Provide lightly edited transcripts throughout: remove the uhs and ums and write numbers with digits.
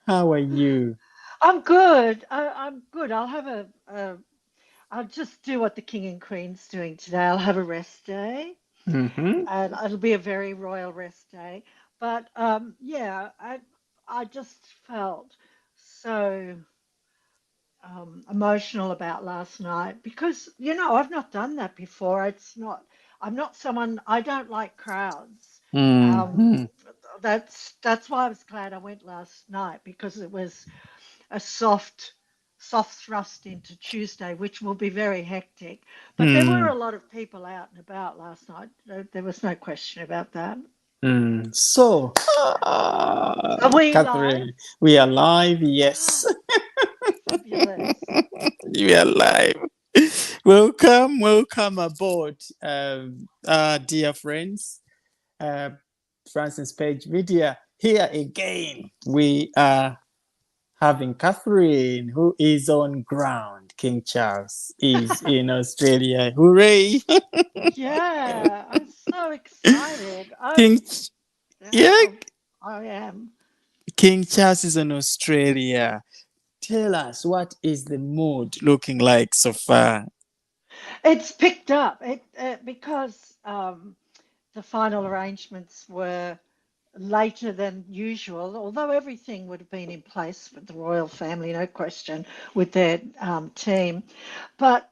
How are you? I'm good. I'm good. I'll just do what the King and Queen's doing today. I'll have a rest day, Mm-hmm. and it'll be a very royal rest day. But yeah, I just felt so emotional about last night because I've not done that before. I'm not someone. I don't like crowds. Um, Mm-hmm. that's why I was glad I went last night because it was a soft thrust into Tuesday, which will be very hectic. But there were a lot of people out and about last night. There was no question about that. So, Are we live? Catherine, we are live. Yes, Fabulous. we are live. Welcome, welcome aboard, dear friends. Uh, Francis Page Media here again. We are having Catherine, who is on ground. King Charles is in Australia. Hooray! Yeah, I'm so excited. King, Yeah, yeah, I am. King Charles is in Australia. Tell us, what is the mood looking like so far? It's picked up because the final arrangements were later than usual, although everything would have been in place for the royal family, no question, with their team. But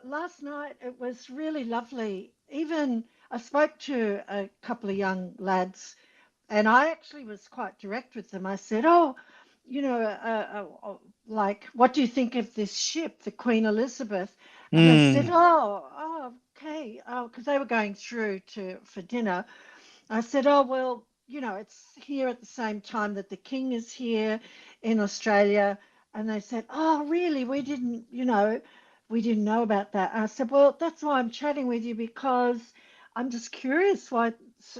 last night it was really lovely. Even I spoke to a couple of young lads, and I actually was quite direct with them. I said, "Oh, like, what do you think of this ship, the Queen Elizabeth?" And they said, Mm, "Oh, okay," because they were going through to for dinner. I said, "Oh, well, it's here at the same time that the King is here in Australia." And they said, "Oh, really? We didn't know about that." And I said, "Well, that's why I'm chatting with you because I'm just curious why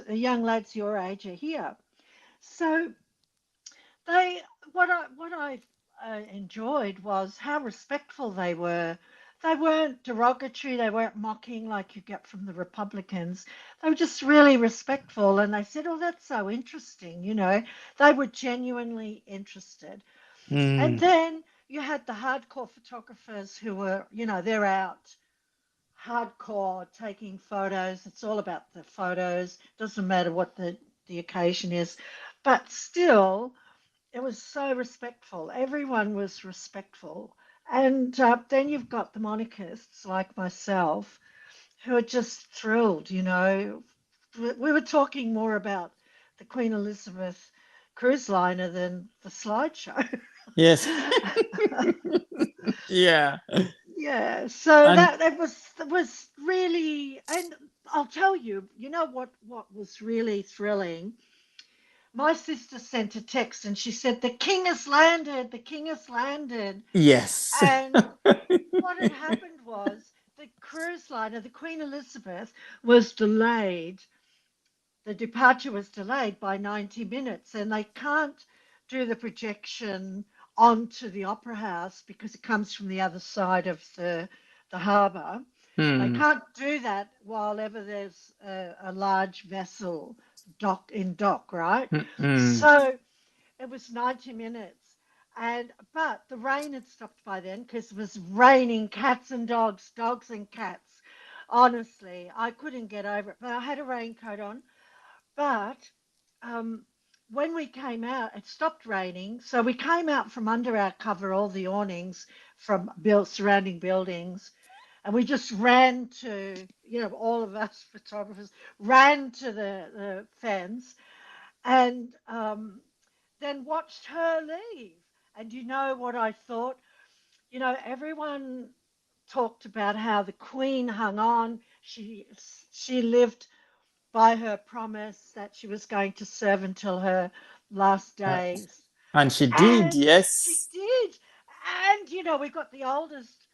young lads your age are here." So they, what I enjoyed was how respectful they were. They weren't derogatory. They weren't mocking like you get from the Republicans. They were just really respectful. And they said, "Oh, that's so interesting." They were genuinely interested. And mm. then you had the hardcore photographers who were, they're out hardcore taking photos. It's all about the photos. Doesn't matter what the occasion is, but still it was so respectful. Everyone was respectful. And then you've got the monarchists like myself who are just thrilled. We were talking more about the Queen Elizabeth cruise liner than the slideshow. Yes, yeah. Yeah, so And that was really, and I'll tell you, what was really thrilling. My sister sent a text and she said, "The king has landed, the king has landed." yes. And what had happened was the cruise liner, the Queen Elizabeth, was delayed. The departure was delayed by 90 minutes, and they can't do the projection onto the Opera House because it comes from the other side of the harbour. They Hmm. can't do that while ever there's a large vessel dock, right? Mm-mm. So it was 90 minutes. But the rain had stopped by then because it was raining cats and dogs and cats. Honestly, I couldn't get over it. But I had a raincoat on. But um, when we came out, it stopped raining. So we came out from under our cover, all the awnings from surrounding buildings, and we just ran to, all of us photographers ran to the fence and then watched her leave. And you know what I thought? Everyone talked about how the Queen hung on. She lived by her promise that she was going to serve until her last Uh, days. and she did, And she yes. did. And, we got the oldest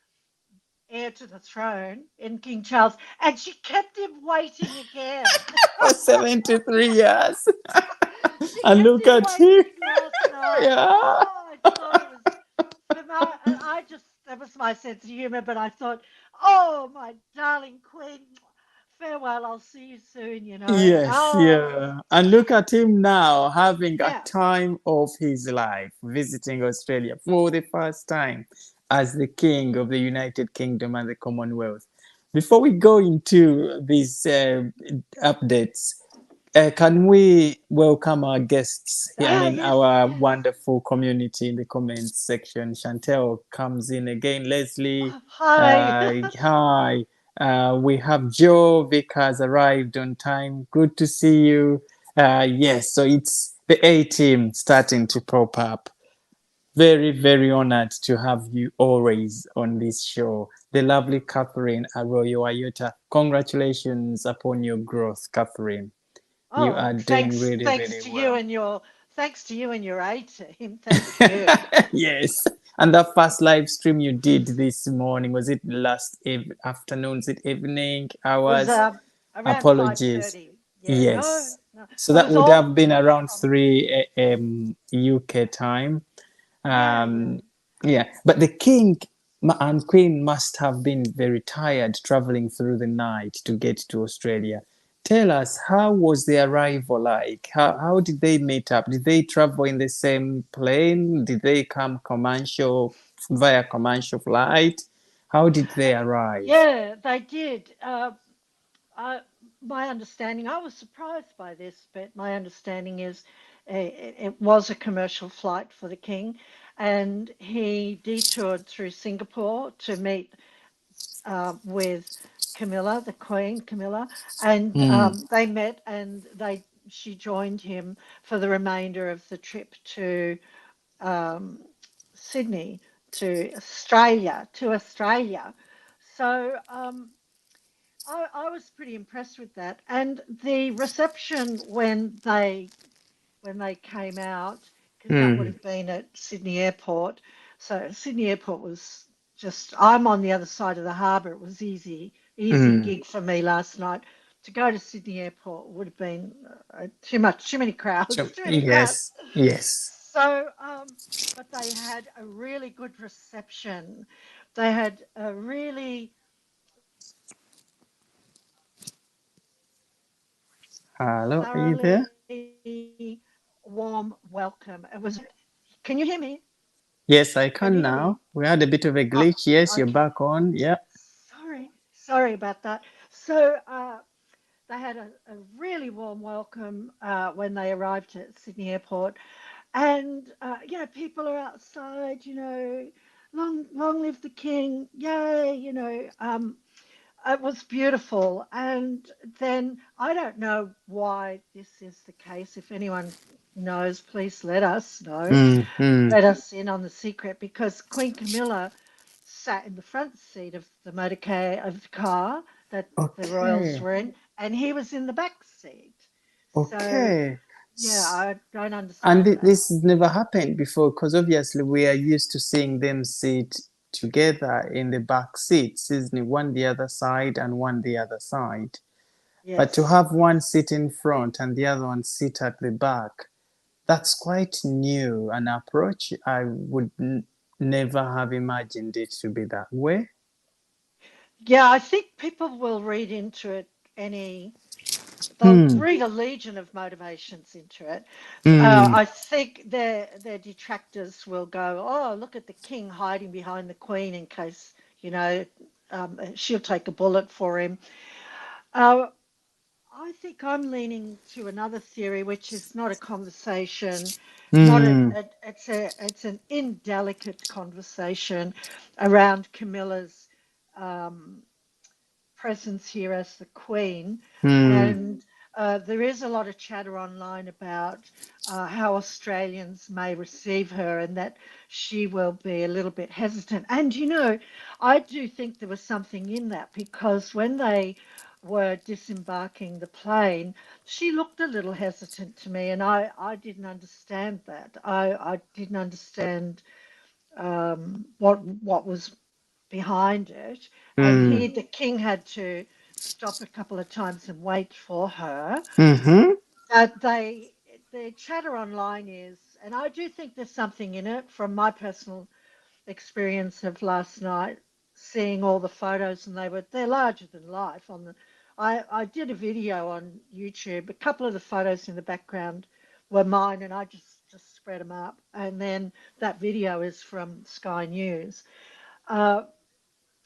heir to the throne in King Charles, and she kept him waiting again. 73 years. She And kept look him at you. waiting last night. Yeah. Oh, I thought it was that was my sense of humor, but I thought, oh, my darling Queen, farewell, I'll see you soon, you know. Yes, Oh, yeah. And look at him now having a yeah. time of his life, visiting Australia for the first time as the King of the United Kingdom and the Commonwealth. Before we go into these updates, can we welcome our guests here? I Ah, mean, yes, our yes. wonderful community in the comments section. Chantel comes in again. Leslie, Hi. hi. We have Joe. Vic has arrived on time. Good to see you. Yes, so it's the A team starting to pop up. Very, very honored to have you always on this show. The lovely Catherine Arroyo Ayota. Congratulations upon your growth, Catherine. You Oh, are doing really, thanks really to you well. and your thanks to you and your A team. Thank you. Yes. And that first live stream you did this morning, was it last afternoon? Is it evening? Was Hours? around Apologies. 5:30. Yeah, no, Yes. no. So It that was would all have been no around problem. 3 a.m. UK time. Yeah, yeah. Um, yeah, but the king and queen must have been very tired traveling through the night to get to Australia. Tell us, how was the arrival like? How did they meet up? Did they travel in the same plane? Did they come commercial via commercial flight? How did they arrive? Yeah, they did. I, my understanding, I was surprised by this, but my understanding is it was a commercial flight for the king, and he detoured through Singapore to meet with Camilla, the Queen Camilla, and Hmm. they met, and they she joined him for the remainder of the trip to um, Sydney, to Australia. So I was pretty impressed with that, and the reception when they came out, because that would Hmm. have been at Sydney Airport. So Sydney Airport was just, I'm on the other side of the harbour. It was easy Hmm. gig for me last night. To go to Sydney Airport would have been too many crowds, too many crowds. Yes. Yes. So, but they had a really good reception. They had a really Hello, are you there? thoroughly warm welcome. It was. Can you hear me? Yes, I Can you can hear me? now. We had a bit of a Oh, glitch. Yes, you're okay. back on. Yeah. Sorry about that. So they had a really warm welcome when they arrived at Sydney Airport, and people are outside. Long live the king! Yay! It was beautiful. And then I don't know why this is the case. If anyone knows, please let us know. Mm, mm. Let us in on the secret, because Queen Camilla sat in the front seat of the motorcade of the car that the royals Okay. were in, and he was in the back seat. So, Okay. yeah, S- I don't And understand that. this has never happened before because obviously we are used to seeing them sit together in the back seats, isn't it? One the other side and one the other side. But to Yes. have one sit in front and the other one sit at the back, that's quite new an approach. I would never have imagined it to be that way. Yeah, I think people will read into it any they'll Hmm. read a legion of motivations into it. Hmm. I think their detractors will go, "Oh, look at the king hiding behind the queen in case she'll take a bullet for him." Uh, I think I'm leaning to another theory, which is not a conversation, not Hmm. it's an indelicate conversation around Camilla's um, presence here as the Queen. Hmm. And there is a lot of chatter online about how Australians may receive her, and that she will be a little bit hesitant. And I do think there was something in that, because when they were disembarking the plane, she looked a little hesitant to me, and I didn't understand that. I didn't understand what was behind it, and Hmm. the king had to stop a couple of times and wait for her. Mm-hmm. But the chatter online is, and I do think there's something in it from my personal experience of last night, seeing all the photos, and they're larger than life on I did a video on YouTube. A couple of the photos in the background were mine, and I just spread them up. And then that video is from Sky News. Uh,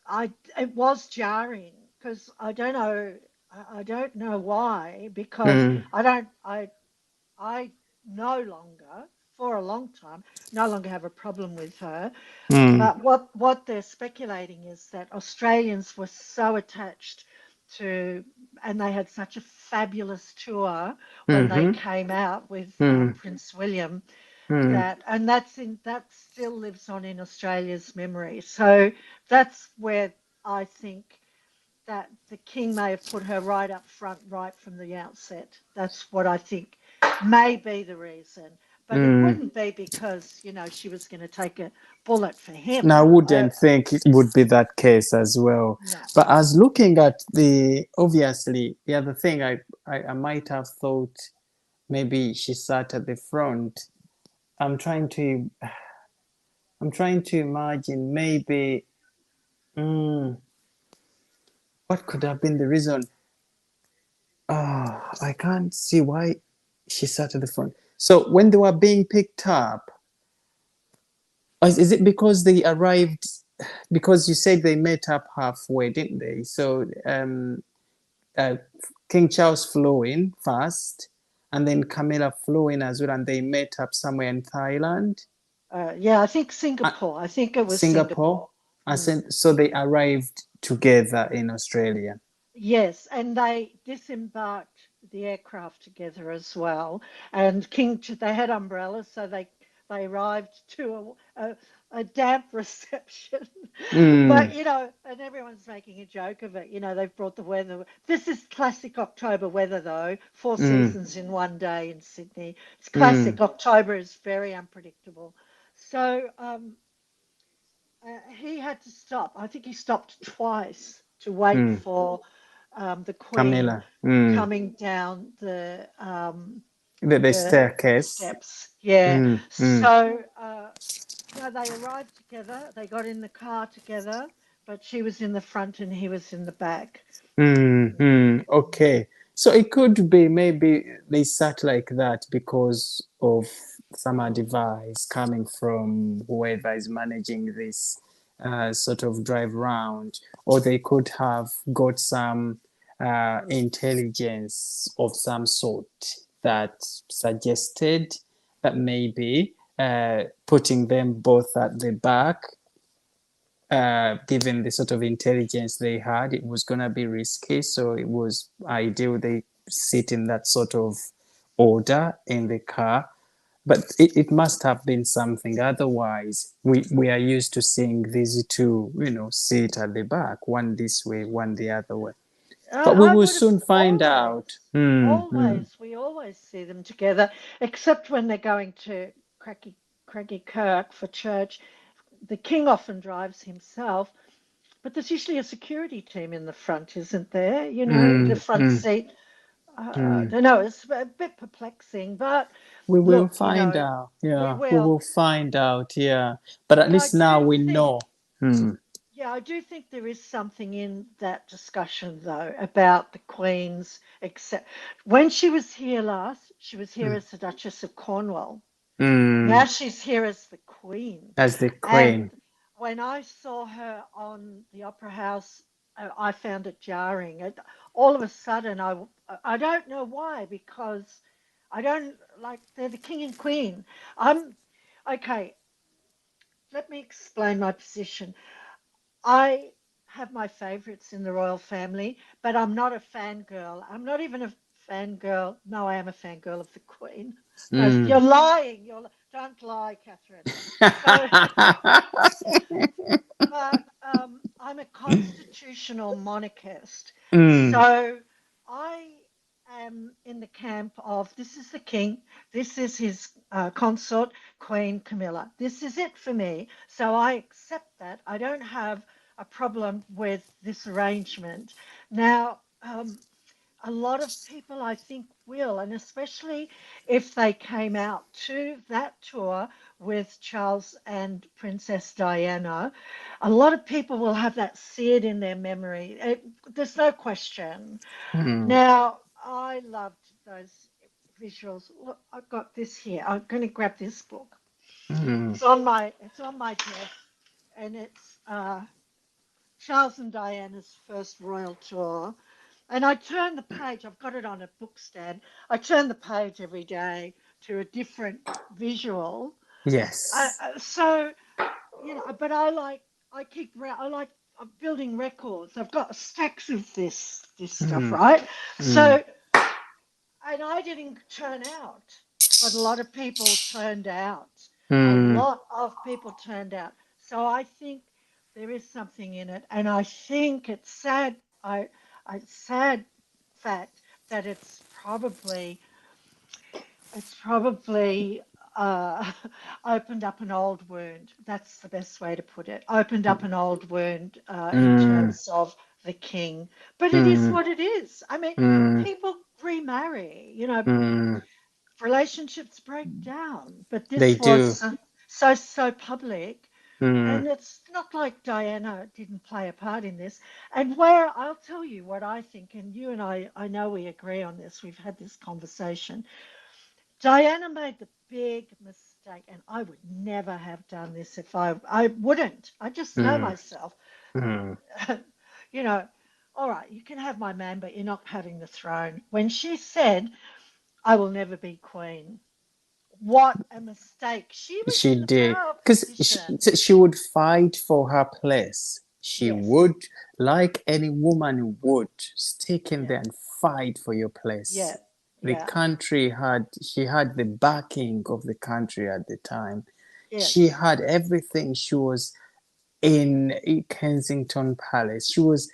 I It was jarring because I don't know why, because Mm, I no longer, for a long time, no longer have a problem with her. mm, But what they're speculating is that Australians were so attached to, and they had such a fabulous tour when they mm-hmm, came out with mm, Prince William, mm, and that still lives on in Australia's memory. So that's where I think that the king may have put her right up front right from the outset. That's what I think may be the reason. But it mm. wouldn't be because, she was going to take a bullet for Now, I him. wouldn't think it would be that case as well. No, But no. as looking at obviously, the other thing I might have thought maybe she sat at the front. I'm trying to, I'm trying to imagine maybe, mm, what could have been the reason? I can't see why she sat at the front. So when they were being picked up, is it because they arrived? Because you said they met up halfway, didn't they? So uh, King Charles flew in first, and then Camilla flew in as well, and they met up somewhere in Thailand, Yeah, I think uh, Singapore. I think it was Singapore. Singapore. I Mm. said so they arrived together in Australia. Yes, and they disembarked the aircraft together as well. And they had umbrellas, so they arrived to a damp reception. But Mm, and everyone's making a joke of it. They've brought the weather. This is classic October weather, though. Four mm, seasons in one day in Sydney. It's mm, classic. October is very unpredictable. So he had to stop. I think he stopped twice to wait mm. for the Queen Camilla. Mm. coming down The the staircase. steps. Yeah. Mm, mm. So no, they arrived together. They got in the car together, but she was in the front and he was in the back. Okay. So it could be maybe they sat like that because of some advice coming from whoever is managing this sort of drive round, or they could have got some intelligence of some sort that suggested that maybe putting them both at the back, given the sort of intelligence they had, it was going to be risky. So it was ideal they sit in that sort of order in the car. But it must have been something. Otherwise, we are used to seeing these two, sit at the back, one this way, one the other way. But we I will would have soon find out. we always see them together, except when they're going to Craggy Kirk for church. The king often drives himself, but there's usually a security team in the front, isn't there? The Mm, front mm, seat. I mm. don't know, it's a bit perplexing, but We will look, find out. we Yeah, we will. will find out. Yeah. But at But I least now do we think, know. Hmm. yeah, I do think there is something in that discussion, though, about the Queen's, except when she was here last, she was here Mm. as the Duchess of Cornwall. Now Mm. she's here as the Queen. As the And queen. when I saw her on the Opera House, I found it jarring. All of a sudden, I don't know why, because I don't like, they're the King and Queen. I'm okay. Let me explain my position. I have my favorites in the royal family, but I'm not a fangirl. I'm not even a fangirl. No, I am a fangirl of the Queen. No, you're Mm. lying. Don't lie, Catherine. So, but I'm a constitutional monarchist. Mm. So I am in the camp of this is the king, this is his consort, Queen Camilla. This is it for me. So I accept that. I don't have a problem with this arrangement. Now, a lot of people, I think, will, and especially if they came out to that tour with Charles and Princess Diana, a lot of people will have that seared in their memory. There's no question. Mm, Now, I loved those visuals. Look, I've got this here. I'm going to grab this book. mm, It's on my desk, and it's Charles and Diana's first royal tour. And I turn the page. I've got it on a book stand. I turn the page every day to a different visual. yes. So but I keep I like I'm building records. I've got stacks of this stuff, Mm, right? mm, So and I didn't turn out, but a lot of people turned out. A mm, lot of people turned out. So I think there is something in it, and I think it's sad. I sad fact that it's probably uh, opened up an old wound. That's the best way to put it. Opened up an old wound in mm, terms of the king. But it is mm, what it is. I mean, mm, people remarry. mm. Relationships break down. But They this was do. so public. Mm, And it's not like Diana didn't play a part in this. And where I'll tell you what I think, and you and I know we agree on this. We've had this conversation. Diana made the big mistake, and I would never have done this if I wouldn't. I just know mm, myself. mm. you know, all right, you can have my man, but you're not having the throne. When she said, I will never be queen, what a mistake. She was She in a did. power Because position. she would fight for her place. She Yes. would, like any woman would, stick in Yeah. there and fight for your Yeah. place. The Yeah. country had, she had the backing of the country at the time. She Yes. had everything. She was in Kensington Palace. She was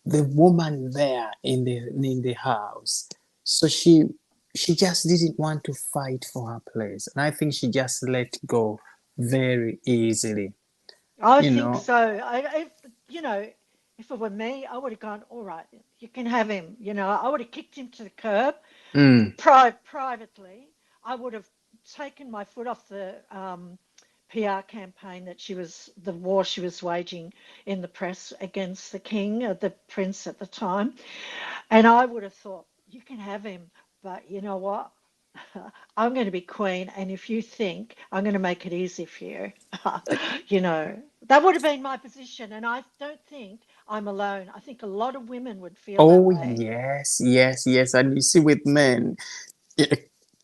the woman there in the house. So she just didn't want to fight for her place, and I think she just let go very easily. I You think know. so. You know, if it were me, I would have gone, all right, you can have him. I would have kicked him to the curb Mm, privately. I would have taken my foot off the PR campaign the war she was waging in the press against the king, the prince at the time. And I would have thought, you can have him, but you know what? I'm going to be queen, and if you think I'm going to make it easy for you, that would have been my position. And I don't think I'm alone. I think a lot of women would feel that oh way. yes, yes, yes. And you see, with men, eh,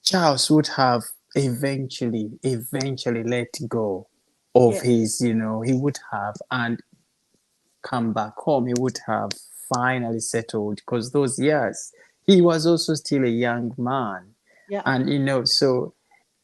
Charles would have eventually let go of Yes, his, he would have, and come back home, he would have finally settled, because those years he was also still a young man. yeah, And so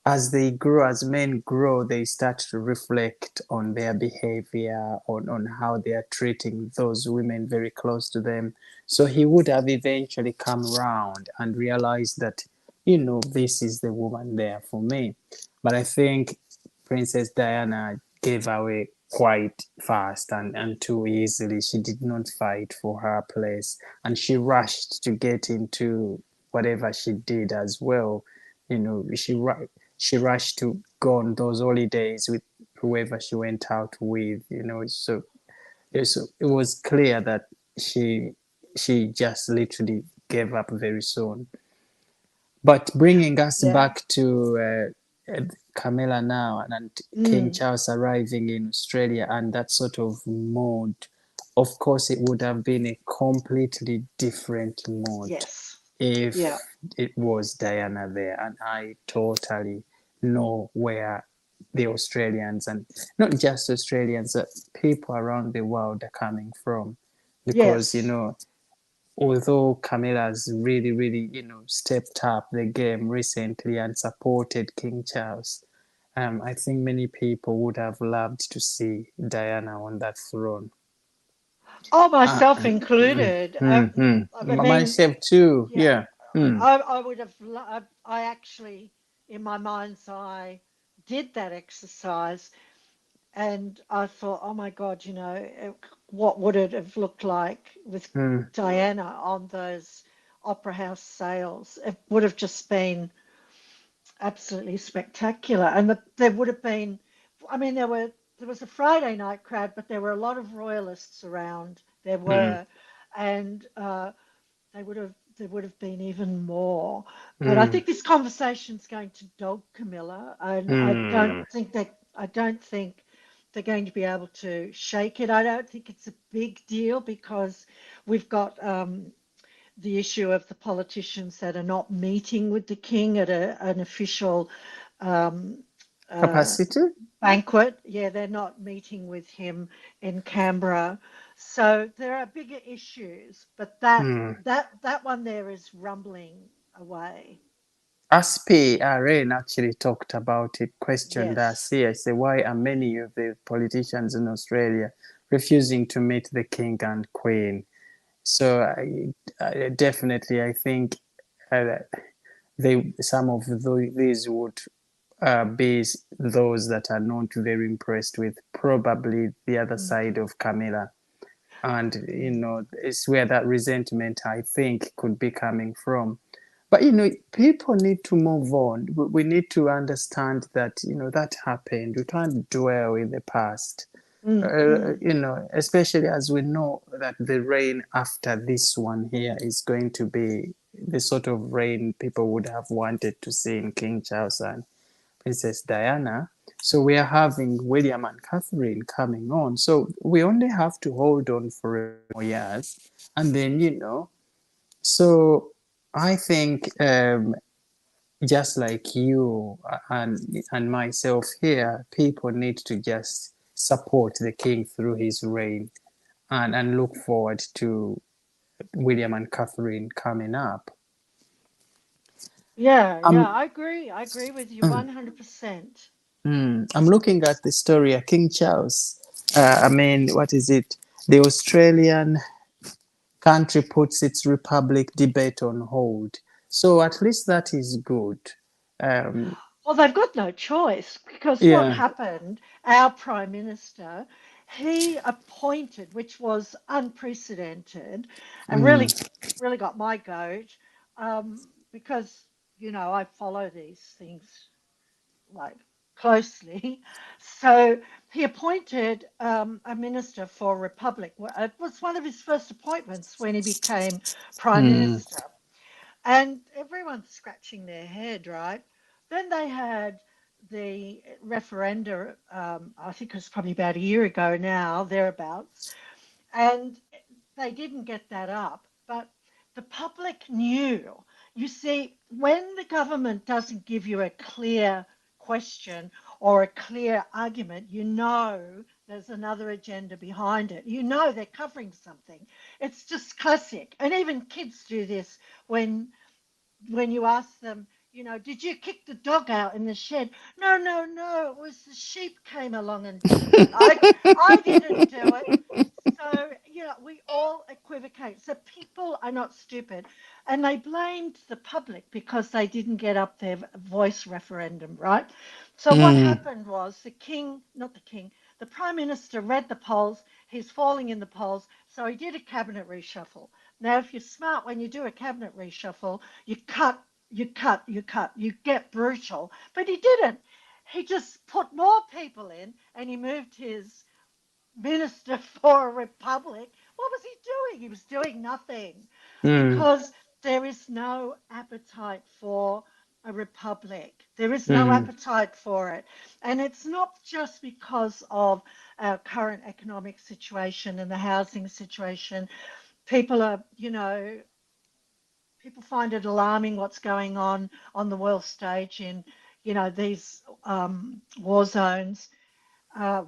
as they grow, as men grow, they start to reflect on their behavior, on how they are treating those women very close to them. So he would have eventually come around and realized that, this is the woman there for me. But I think Princess Diana gave away quite fast and too easily. She did not fight for her place, and she rushed to get into whatever she did as well. She rushed to go on those holidays with whoever she went out with. So it was clear that she she just literally gave up very soon. But bringing us yeah. back to Camilla now, and King Mm, Charles arriving in Australia and that sort of mood, of course, it would have been a completely different mood yes, yeah, if it was Diana there. And I totally know where the Australians, and not just Australians, people around the world are coming from. Because, yes. although Camilla's really, really, stepped up the game recently and supported King Charles, I think many people would have loved to see Diana on that throne. Oh, Uh, myself mm, included. mm, mm. I mean, Myself too, yeah, yeah. Mm, I would have, I actually, in my mind's eye, did that exercise. And I thought, oh my God, what would it have looked like with mm, Diana on opera house sales. It would have just been absolutely spectacular. And there would have been, I mean, there was a Friday night crowd, but there were a lot of royalists around. There mm, were, and there would have been even more. But I mm, think this conversation's going to dog Camilla, and mm. I don't think they're going to be able to shake it. I don't think it's a big deal because we've got the issue of the politicians that are not meeting with the king at an official um, uh, Capacity? banquet. Yeah, they're not meeting with him in Canberra. So there are bigger issues, but Mm. that one there is rumbling away. Aspi Arén actually talked about it, questioned us Yes. here. Say, why are many of the politicians in Australia refusing to meet the king and queen? So definitely, I think uh, some of these would be those that are not very impressed with probably the other Mm, side of Camilla. And, mm, it's where that resentment, I think, could be coming from. But, people need to move on. We need to understand that, that happened. We can't dwell in the past. mm, mm. Especially as we know that the reign after this one here is going to be the sort of reign people would have wanted to see in King Charles and Princess Diana. So we are having William and Catherine coming on. So we only have to hold on for a few more years. And then, so I think just like you and myself here, people need to just support the king through his reign and look forward to William and Catherine coming up. Yeah, I'm yeah, I agree. I agree with you mm, 100%. I'm looking at the story of King Charles. I mean, what is it? The Australian country puts its republic debate on hold. So at least that is good. Um, Well, they've got no choice because what yeah. happened, our Prime Minister, he appointed, which was unprecedented and Mm, really got my goat because, I follow these things like closely. So he appointed a minister for Republic. It was one of his first appointments when he became Prime mm, Minister. And everyone's scratching their head, right? Then they had the referenda, I think it was probably about a year ago now, thereabouts, and they didn't get that up. But the public knew. You see, when the government doesn't give you a clear question or a clear argument, you know there's another agenda behind it. You know they're covering something. It's just classic. And even kids do this when you ask them, did you kick the dog out in the shed? No, no, no, it was the sheep came along and did that. I didn't do it. So, we all equivocate. So people are not stupid. And they blamed the public because they didn't get up their voice referendum, right? So what mm, happened was not the king, the prime minister read the polls. He's falling in the polls. So he did a cabinet reshuffle. Now, if you're smart, when you do a cabinet reshuffle, you cut, you get brutal. But he didn't. He just put more people in and he moved his minister for a republic. What was he doing? He was doing nothing mm, because there is no appetite for a republic. There is no mm, appetite for it. And it's not just because of our current economic situation and the housing situation. People are, people find it alarming what's going on the world stage in, these war zones.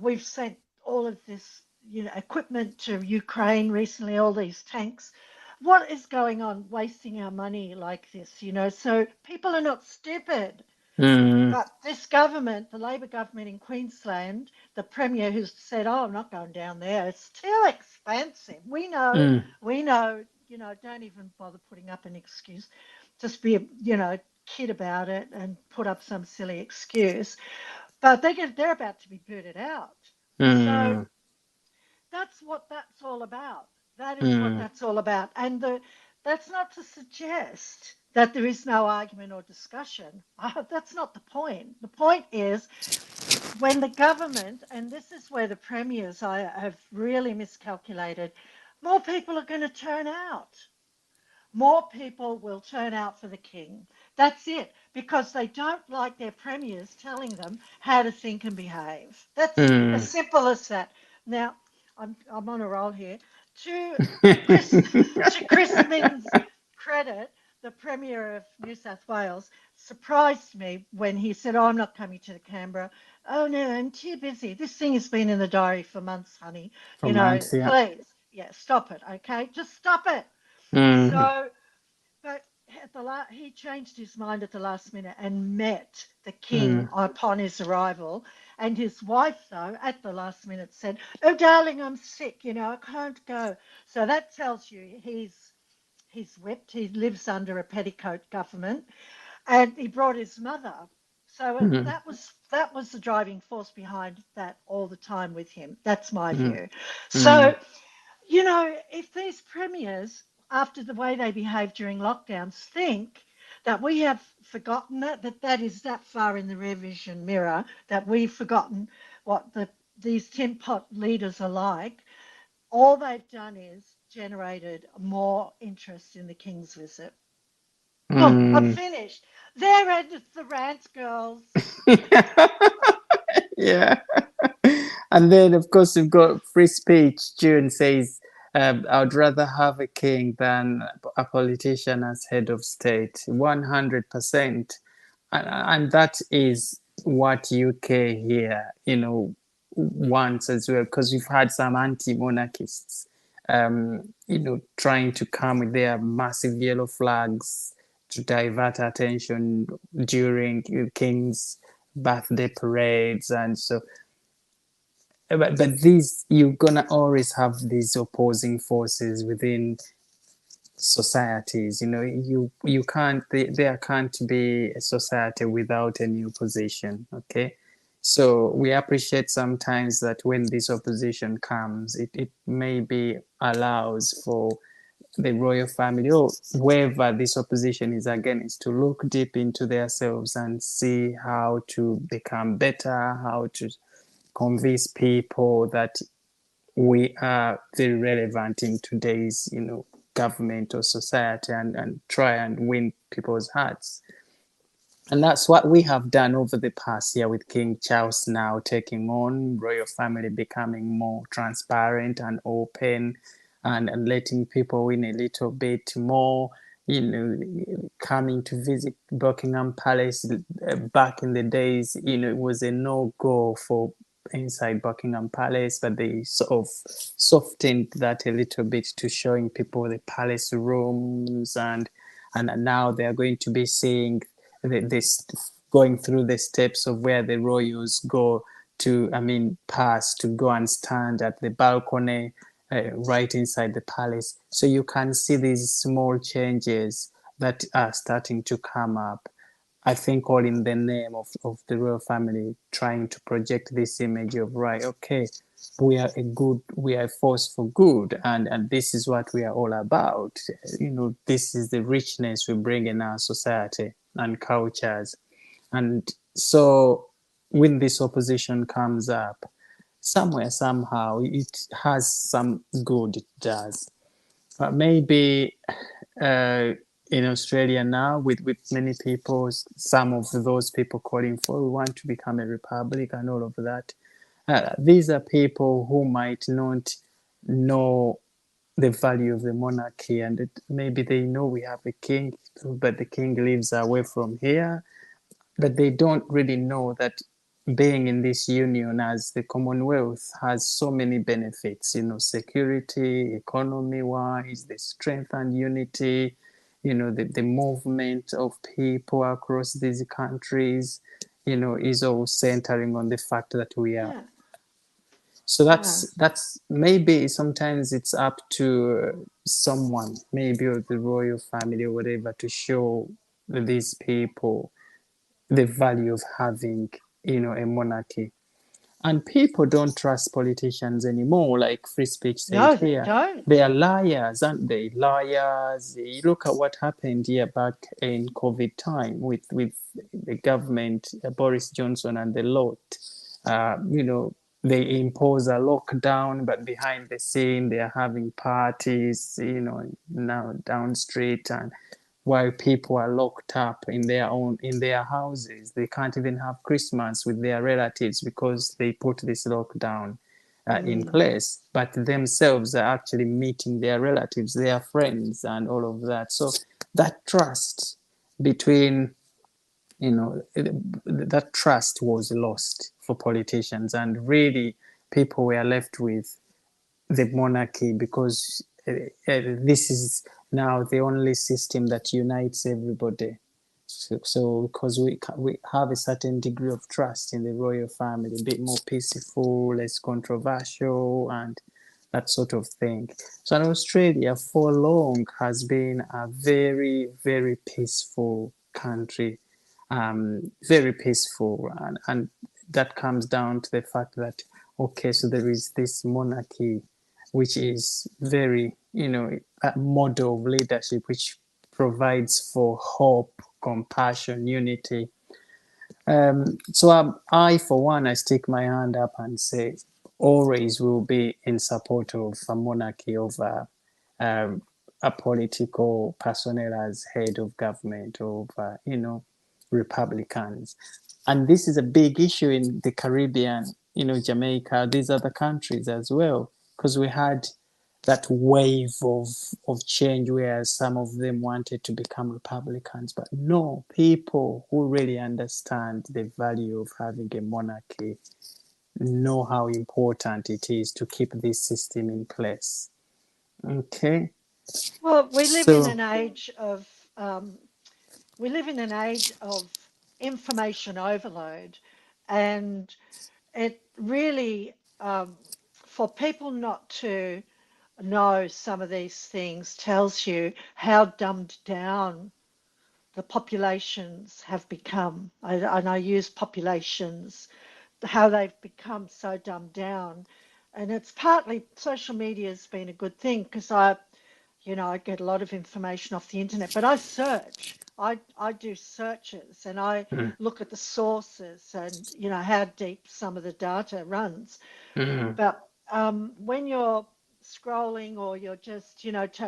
We've sent all of this, equipment to Ukraine recently, all these tanks. What is going on, wasting our money like this, So people are not stupid. mm, But this government, the Labor government in Queensland, the Premier who's said, oh, I'm not going down there, it's too expensive. mm, We know, don't even bother putting up an excuse. Just be, kid about it and put up some silly excuse. But they're about to be booted out. So mm, that's what that's all about. That is what mm, that's all about. And That's not to suggest that there is no argument or discussion. That's not the point. The point is when the government, and this is where the premiers I have really miscalculated, more people are going to turn out. More people will turn out for the king. That's it, because they don't like their premiers telling them how to think and behave. That's as Mm. simple as that. Now, I'm on a roll here. To Chris to Chris Minns' credit, the Premier of New South Wales surprised me when he said, "Oh, I'm not coming to Canberra." Oh no, I'm too busy. This thing has been in the diary for months, honey. For months, yeah. Please, yeah, stop it, okay? Just stop it. Mm. So but he changed his mind at the last minute and met the king Mm. upon his arrival. And his wife, though, at the last minute said, "Oh, darling, I'm sick. I can't go." So that tells you he's whipped. He lives under a petticoat government, and he brought his mother. So Mm. that was the driving force behind that all the time with him. That's my Mm. view. Mm. So if these premiers, after the way they behave during lockdowns, think that we have forgotten that is that far in the rear vision mirror, that we've forgotten what these tin pot leaders are like, all they've done is generated more interest in the King's visit. Oh, I'm Mm. finished. There ended the rant, girls. Yeah. And then, of course, we've got free speech. June says, I'd rather have a king than a politician as head of state. 100%. And that is what UK here, wants as well, because we've had some anti-monarchists, trying to come with their massive yellow flags to divert attention during King's birthday parades. And so, but these, you're gonna always have these opposing forces within societies. You can't, there can't be a society without any opposition. Okay, so we appreciate sometimes that when this opposition comes, it maybe allows for the royal family or whoever this opposition is against to look deep into themselves and see how to become better, how to convince people that we are very relevant in today's government or society, and try and win people's hearts. And that's what we have done over the past year with King Charles now taking on, royal family becoming more transparent and open, and letting people in a little bit more, coming to visit Buckingham Palace. Back in the days, it was a no-go for inside Buckingham Palace, but they sort of softened that a little bit to showing people the palace rooms, and now they are going to be seeing this, going through the steps of where the royals go to, pass to go and stand at the balcony right inside the palace. So you can see these small changes that are starting to come up. I think all in the name of the royal family trying to project this image of, right, okay, we are a force for good, and this is what we are all about. This is the richness we bring in our society and cultures. And so when this opposition comes up, somewhere, somehow, it has some good, it does. But maybe in Australia now, with many people, some of those people calling for, we want to become a republic and all of that. These are people who might not know the value of the monarchy, and maybe they know we have a king, but the king lives away from here, but they don't really know that being in this union as the Commonwealth has so many benefits, security, economy wise, the strength and unity, the movement of people across these countries, is all centering on the fact that we are. Yeah, So yeah, that's maybe sometimes it's up to someone, maybe of the royal family or whatever, to show these people the value of having, a monarchy. And people don't trust politicians anymore, like Free Speech said No, they here. They don't. are liars, aren't they? Liars. You look at what happened here back in COVID time with the government, Boris Johnson and the lot. You know, they impose a lockdown, but behind the scene, they are having parties, you know, now down street, and while people are locked up in their houses, they can't even have Christmas with their relatives because they put this lockdown in Mm. place, but themselves are actually meeting their relatives, their friends, and all of that. So that trust between, you know, that trust was lost for politicians, and really people were left with the monarchy because this is now the only system that unites everybody. So because we have a certain degree of trust in the royal family, a bit more peaceful, less controversial, and that sort of thing. So in Australia, for long, has been a very, very peaceful country, very peaceful, and that comes down to the fact that okay, so there is this monarchy, which is very, you know, a model of leadership which provides for hope, compassion, unity. I, for one, I stick my hand up and say, always will be in support of a monarchy over um, a political personnel as head of government over, you know, Republicans. And this is a big issue in the Caribbean, you know, Jamaica, these other countries as well, because we had that wave of change where some of them wanted to become Republicans. But no, people who really understand the value of having a monarchy know how important it is to keep this system in place. Okay, Well, so um, we live in an age of information overload, and it really, for people not to know some of these things, tells you how dumbed down the populations have become. And I use populations, how they've become so dumbed down. And it's partly social media has been a good thing because I get a lot of information off the internet, but I search. I do searches and I mm, look at the sources and how deep some of the data runs. mm, But when you're scrolling or you're just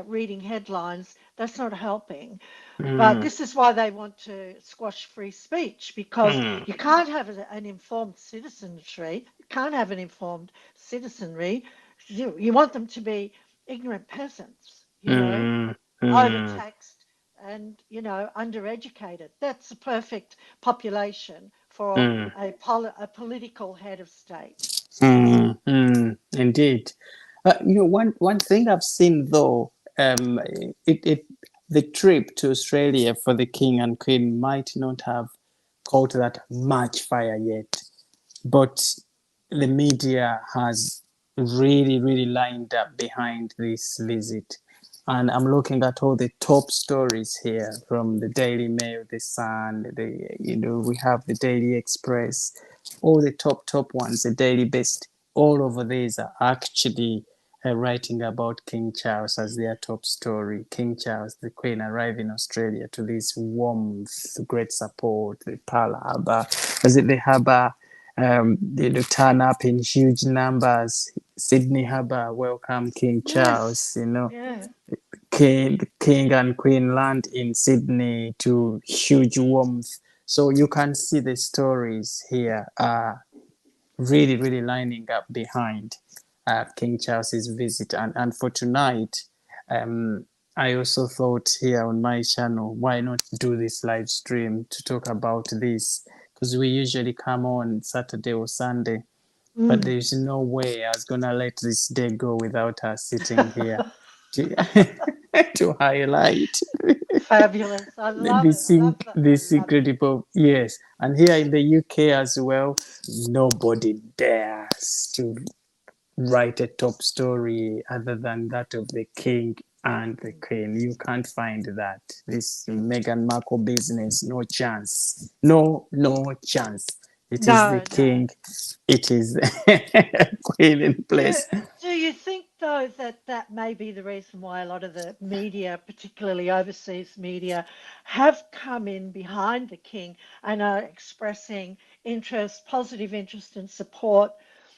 reading headlines, that's not helping. But mm, this is why they want to squash free speech because mm, you can't have an informed citizenry. You can't have an informed citizenry. You want them to be ignorant peasants, mm, mm, overtaxed and undereducated. That's the perfect population for mm, a political head of state. indeed. You know, one thing I've seen though, it the trip to Australia for the king and queen might not have caught that much fire yet, but the media has really, really lined up behind this visit. And I'm looking at all the top stories here from the Daily Mail, the Sun, we have the Daily Express, all the top ones, the Daily Beast, all over these are actually writing about King Charles as their top story. King Charles, the Queen, arrive in Australia to this warmth, great support, the Pearl Harbour, as it the harbour turn up in huge numbers. Sydney Harbour welcome King Yes. Charles. You know, Yeah. King and Queen land in Sydney to huge warmth. So you can see the stories here are really, really lining up behind King Charles's visit. And for tonight, um, I also thought here on my channel, why not do this live stream to talk about this? Because we usually come on Saturday or Sunday, but Mm. there's no way I was gonna let this day go without us sitting here to, to highlight Fabulous. I love it. I love that. the I love it. secret of yes. And here in the UK as well, nobody dares to write a top story other than that of the king and the queen. You can't find that. This Meghan Markle business, no chance. No chance. It is the No, no. king, it is queen in Do place. do you think though that that may be the reason why a lot of the media, particularly overseas media, have come in behind the king and are expressing interest, positive interest and support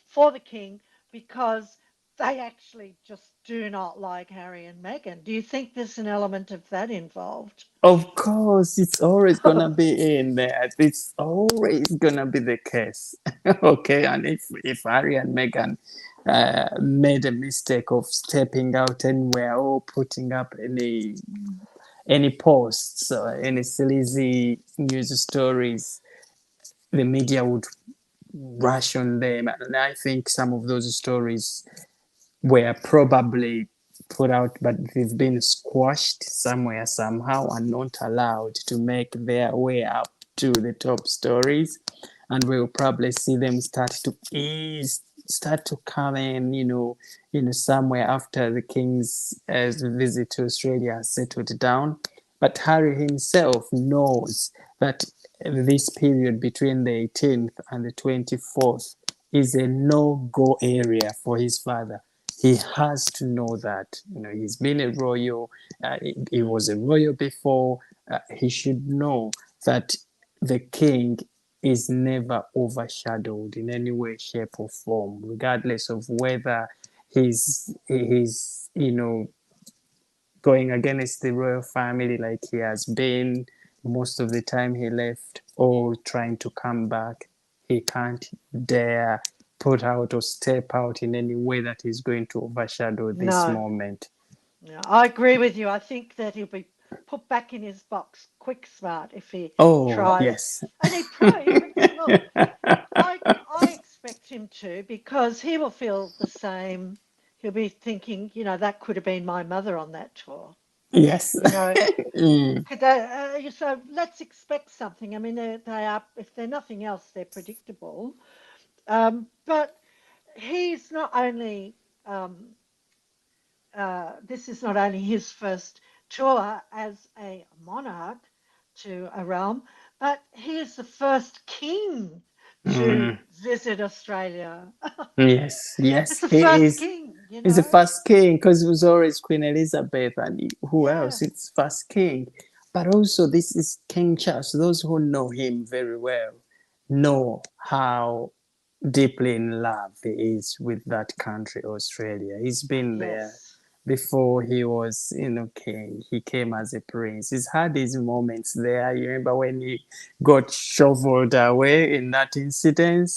for the king because they actually just do not like Harry and Meghan? Do you think there's an element of that involved? Of course, it's always gonna be in there. It's always gonna be the case. Okay, and if Harry and Meghan made a mistake of stepping out anywhere or putting up any posts or any sleazy news stories, the media would rush on them, and I think some of those stories were probably put out, but they've been squashed somewhere somehow and not allowed to make their way up to the top stories. And we'll probably see them start to come in, somewhere after the king's visit to Australia has settled down. But Harry himself knows that this period between the 18th and the 24th is a no-go area for his father. He has to know that. He's been a royal. He was a royal before. He should know that the king is never overshadowed in any way, shape, or form, regardless of whether he's going against the royal family like he has been most of the time he left, or trying to come back. He can't dare put out or step out in any way that is going to overshadow this No. moment. Yeah, I agree with you. I think that he'll be put back in his box quick smart if he Oh, tries. yes. And he probably, look, I expect him to because he will feel the same. He'll be thinking, that could have been my mother on that tour. Yes. You know, Mm, so let's expect something. I mean, they are, if they're nothing else, they're predictable. But he's not only um, this is not only his first tour as a monarch to a realm, but he is the first king to mm. visit Australia. Yes, It's yes, the he first is. king, you He's the know? first king because it was always Queen Elizabeth and who Yeah, else? It's first king. But also, this is King Charles. Those who know him very well know how deeply in love he is with that country, Australia. He's been there yes. before he was, king. He came as a prince. He's had his moments there. You remember when he got shoveled away in that incident,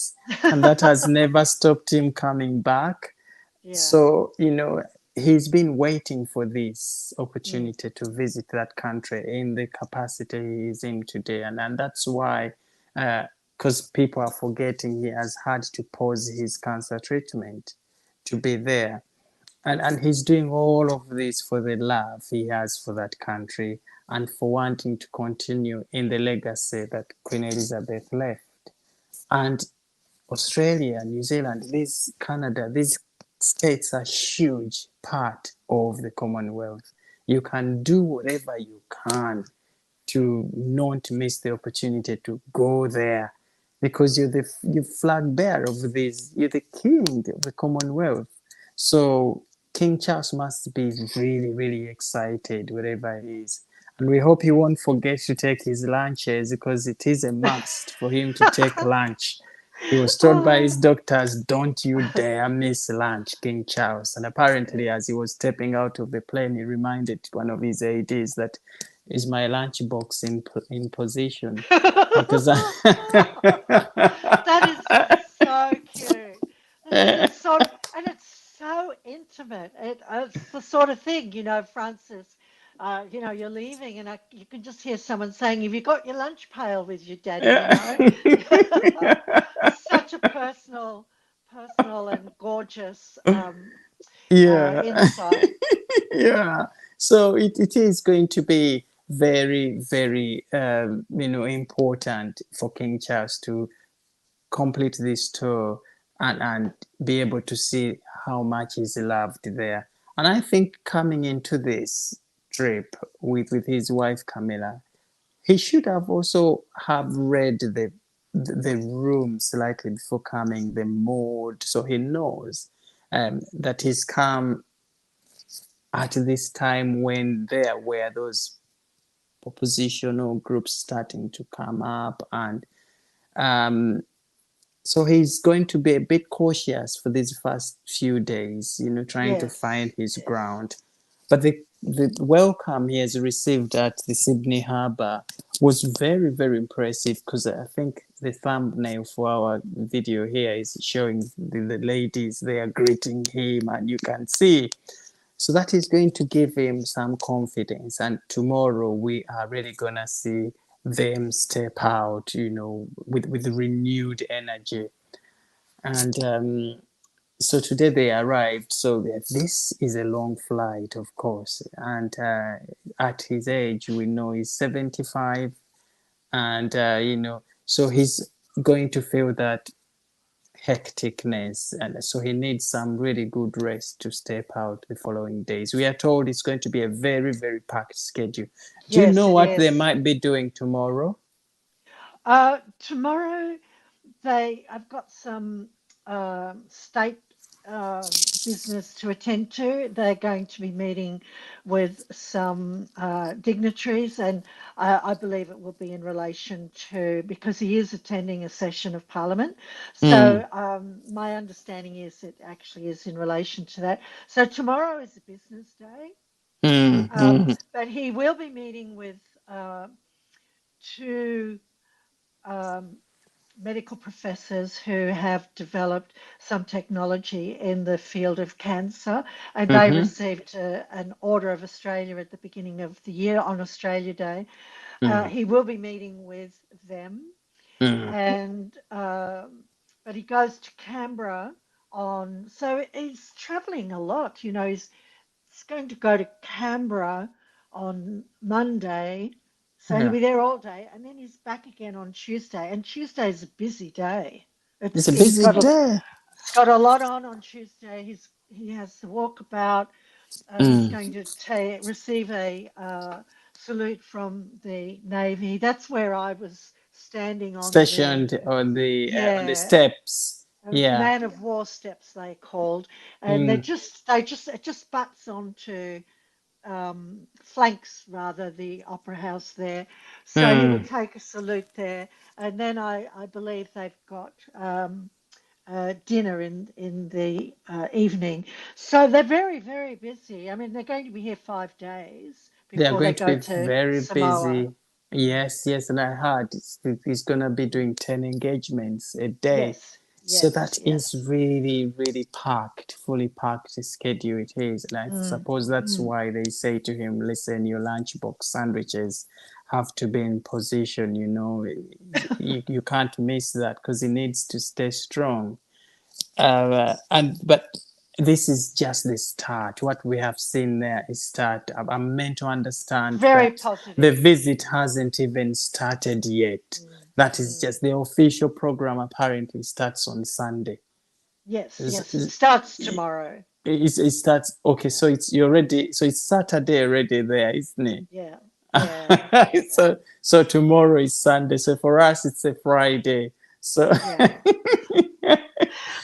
and that has never stopped him coming back. Yeah. So, he's been waiting for this Mm. opportunity to visit that country in the capacity he is in today. And that's why, because people are forgetting, he has had to pause his cancer treatment to be there. And he's doing all of this for the love he has for that country and for wanting to continue in the legacy that Queen Elizabeth left. And Australia, New Zealand, these Canada, these states are huge part of the Commonwealth. You can do whatever you can to not miss the opportunity to go there because you're flag bearer of this. You're the king of the Commonwealth. So King Charles must be really, really excited wherever he is. And we hope he won't forget to take his lunches because it is a must for him to take lunch. He was told by his Oh. doctors, don't you dare miss lunch, King Charles. And apparently, as he was stepping out of the plane, he reminded one of his aides that is my lunch box in position. Because That is so cute. It's the sort, and it's so intimate. It's the sort of thing, Francis. You're leaving, and you can just hear someone saying, "Have you got your lunch pail with you, Daddy?" Such a personal and gorgeous yeah. insight. Yeah. So it is going to be very, very, important for King Charles to complete this tour and be able to see how much he's loved there. And I think coming into this trip with his wife Camilla, he should have also have read the room slightly before coming, the mood, so he knows that he's come at this time when there were those oppositional groups starting to come up, and um, so he's going to be a bit cautious for these first few days, trying to find Yes, his yes, ground. But the welcome he has received at the Sydney Harbour was very, very impressive, because I think the thumbnail for our video here is showing the ladies, they are greeting him, and you can see. So that is going to give him some confidence. And tomorrow we are really going to see them step out, with renewed energy. And so today they arrived. So this is a long flight, of course. And at his age, we know he's 75. And, so he's going to feel that hecticness. And so he needs some really good rest to step out the following days. We are told it's going to be a very, very packed schedule. Do you yes, know it what they is. might be doing tomorrow? Tomorrow I've got some state business to attend to. They're going to be meeting with some dignitaries, and I believe it will be in relation to, because he is attending a session of Parliament. Mm, So my understanding is it actually is in relation to that. So tomorrow is a business day, mm, mm, but he will be meeting with two. Um, Medical professors who have developed some technology in the field of cancer, and they mm-hmm, received an Order of Australia at the beginning of the year on Australia Day. mm, He will be meeting with them, mm. and but he goes to Canberra on, so he's traveling a lot. He's going to go to Canberra on Monday, so he'll Yeah. be there all day, and then he's back again on Tuesday. And Tuesday is a busy day. It's It's a he's busy got a day. He's got a lot on Tuesday. He has to walk about. He's Mm. going to receive a salute from the Navy. That's where I was standing on the, Stationed on the yeah, steps. Yeah. man of war steps they called, and Mm. it just butts onto flanks rather the opera house there. So he will Mm. take a salute there, and then I believe they've got dinner in the evening. So they're very, very busy. I mean, they're going to be here 5 days They are before they going to go be to very Samoa. busy. Yes, yes, and I heard he's gonna be doing 10 engagements a day. Yes, So yes, that is yes. really, really packed, fully packed schedule it is. And I Mm, suppose that's mm. why they say to him, listen, your lunchbox sandwiches have to be in position, you can't miss that because he needs to stay strong. But this is just the start. What we have seen there is start. I'm meant to understand Very that the positive. visit hasn't even started yet. Mm, That is mm. just the official program. Apparently, starts on Sunday. Yes, yes. It It's- starts tomorrow. it starts. Okay, so it's you already. So it's Saturday already there, isn't it? Yeah, yeah, yeah, So tomorrow is Sunday. So for us, it's a Friday. So yeah.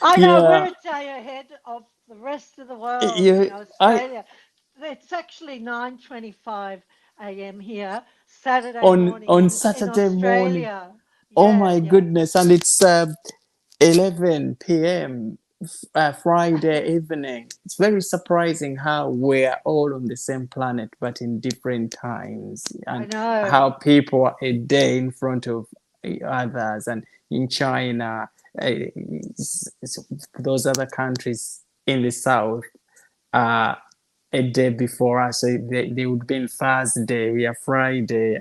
I know we're yeah, a day ahead of the rest of the world, you I Australia. It's actually 9:25 a.m. here, Saturday morning on in Saturday morning. Australia. Oh Yeah, my yeah. goodness! And it's 11 p.m. Friday evening. It's very surprising how we're all on the same planet but in different times, I and know. how people are a day in front of others. And in China, those other countries in the south are a day before us. So they would be in Thursday, we are Friday.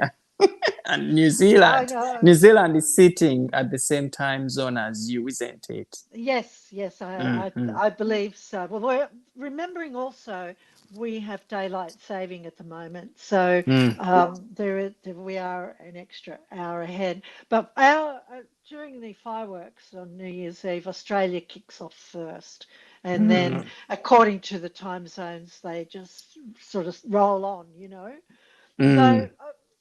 And New I Zealand, New know. Zealand is sitting at the same time zone as you, isn't it? Yes, yes, Mm-hmm. I believe so. Well, we're remembering also we have daylight saving at the moment, so Mm. we are an extra hour ahead. But our during the fireworks on New Year's Eve, Australia kicks off first, and then Mm. according to the time zones, they just sort of roll on. So Mm.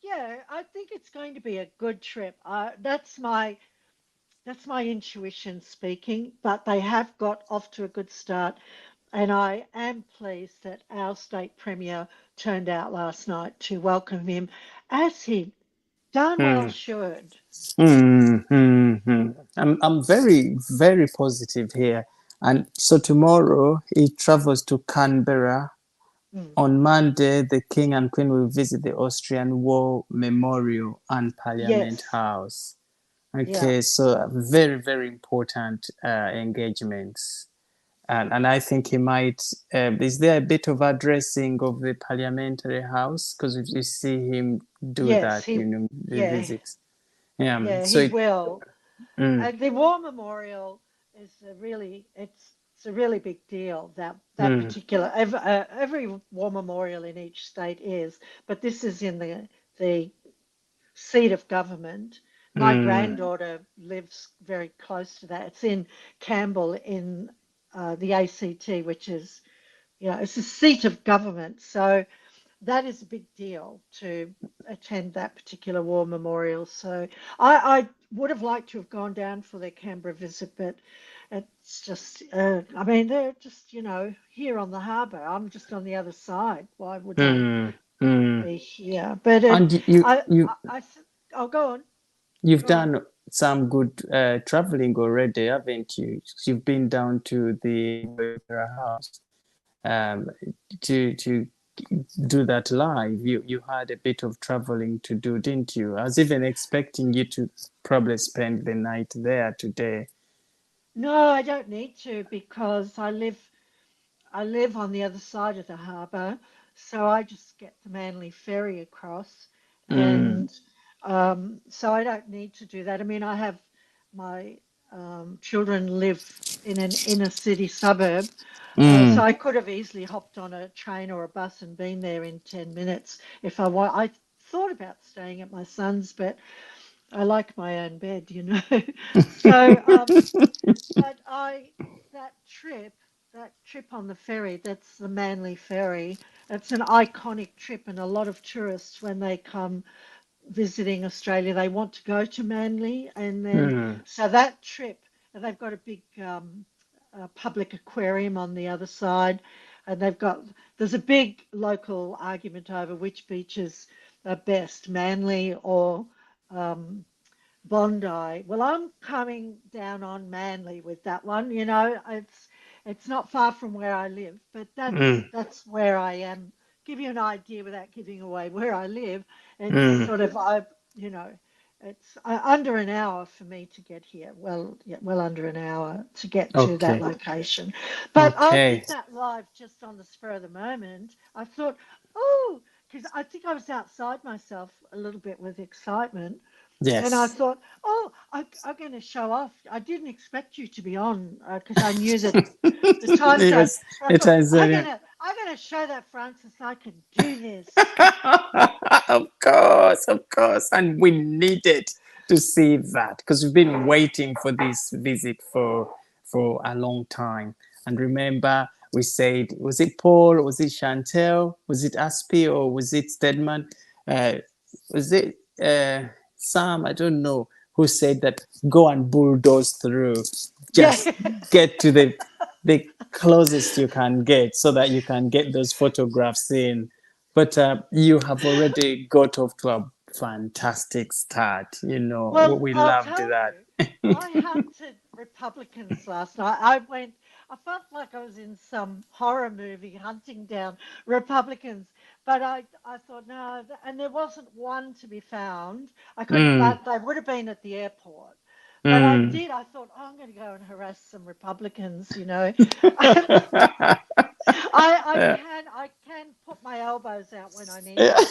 yeah, I think it's going to be a good trip. That's my That's my intuition speaking, but they have got off to a good start. And I am pleased that our state premier turned out last night to welcome him, as he darn well Mm. should. I'm very, very positive here. And so tomorrow he travels to Canberra. Mm. On Monday, the King and Queen will visit the Austrian War Memorial and Parliament Yes, House. yeah, Okay, so very, very important engagements. And I think he might. Is there a bit of addressing of the Parliamentary House? Because if you see him do yes, that, the yeah, visits. Yeah, yeah, so he it. will. Mm, And the War Memorial is it's a really big deal that mm, particular every war memorial in each state is, but this is in the seat of government. My mm, granddaughter lives very close to that. It's in Campbell in the ACT, which is, it's a seat of government. So that is a big deal to attend that particular war memorial. So I would have liked to have gone down for their Canberra visit, but it's just, I mean, they're just, here on the harbour. I'm just on the other side. Why would I mm, mm. be here? But And I, I'll go on, you've go on. done some good traveling already, haven't you? You've been down to the Royal Opera House um, to do that live. You had a bit of traveling to do, didn't you? I was even expecting you to probably spend the night there today. No, I don't need to because I live on the other side of the harbour, so I just get the Manly ferry across, Mm, and so I don't need to do that. I mean, I have my children live in an inner city suburb, so mm, I could have easily hopped on a train or a bus and been there in 10 minutes if I want. I thought about staying at my son's, but I like my own bed. So, but that trip on the ferry, that's the Manly Ferry. It's an iconic trip, and a lot of tourists, when they come visiting Australia, they want to go to Manly, and then mm, so that trip, and they've got a big public aquarium on the other side, and there's a big local argument over which beaches are best, Manly or um, Bondi. Well, I'm coming down on Manly with that one. It's not far from where I live, but that's mm, that's where I am. Give you an idea without giving away where I live. It's mm. sort of you know, it's under an hour for me to get here. Well, yeah, well under an hour to get to that Okay, location. But I okay. did that live just on the spur of the moment. I thought, oh, because I think I was outside myself a little bit with excitement. And I Yes. thought, oh, I'm going to show off. I didn't expect you to be on because I knew that the time zone. Yes, But I it thought, is. I'm gonna show that Francis I can do this. Of course. And we needed to see that because we've been waiting for this visit for a long time. And remember, we said, was it Paul? Was it Chantel? Was it Aspie or was it Stedman? Uh, was it Sam? I don't know who said that go and bulldoze through. Yeah. Just get to the closest you can get so that you can get those photographs in. But you have already got off to a fantastic start. Well, We I'll loved tell that. you, I hunted Republicans last night. I felt like I was in some horror movie hunting down Republicans, but I thought, no, and there wasn't one to be found. I couldn't, Mm, but they would have been at the airport. But mm. I thought, oh, I'm going to go and harass some Republicans. Yeah. I can put my elbows out when I need Yeah. to.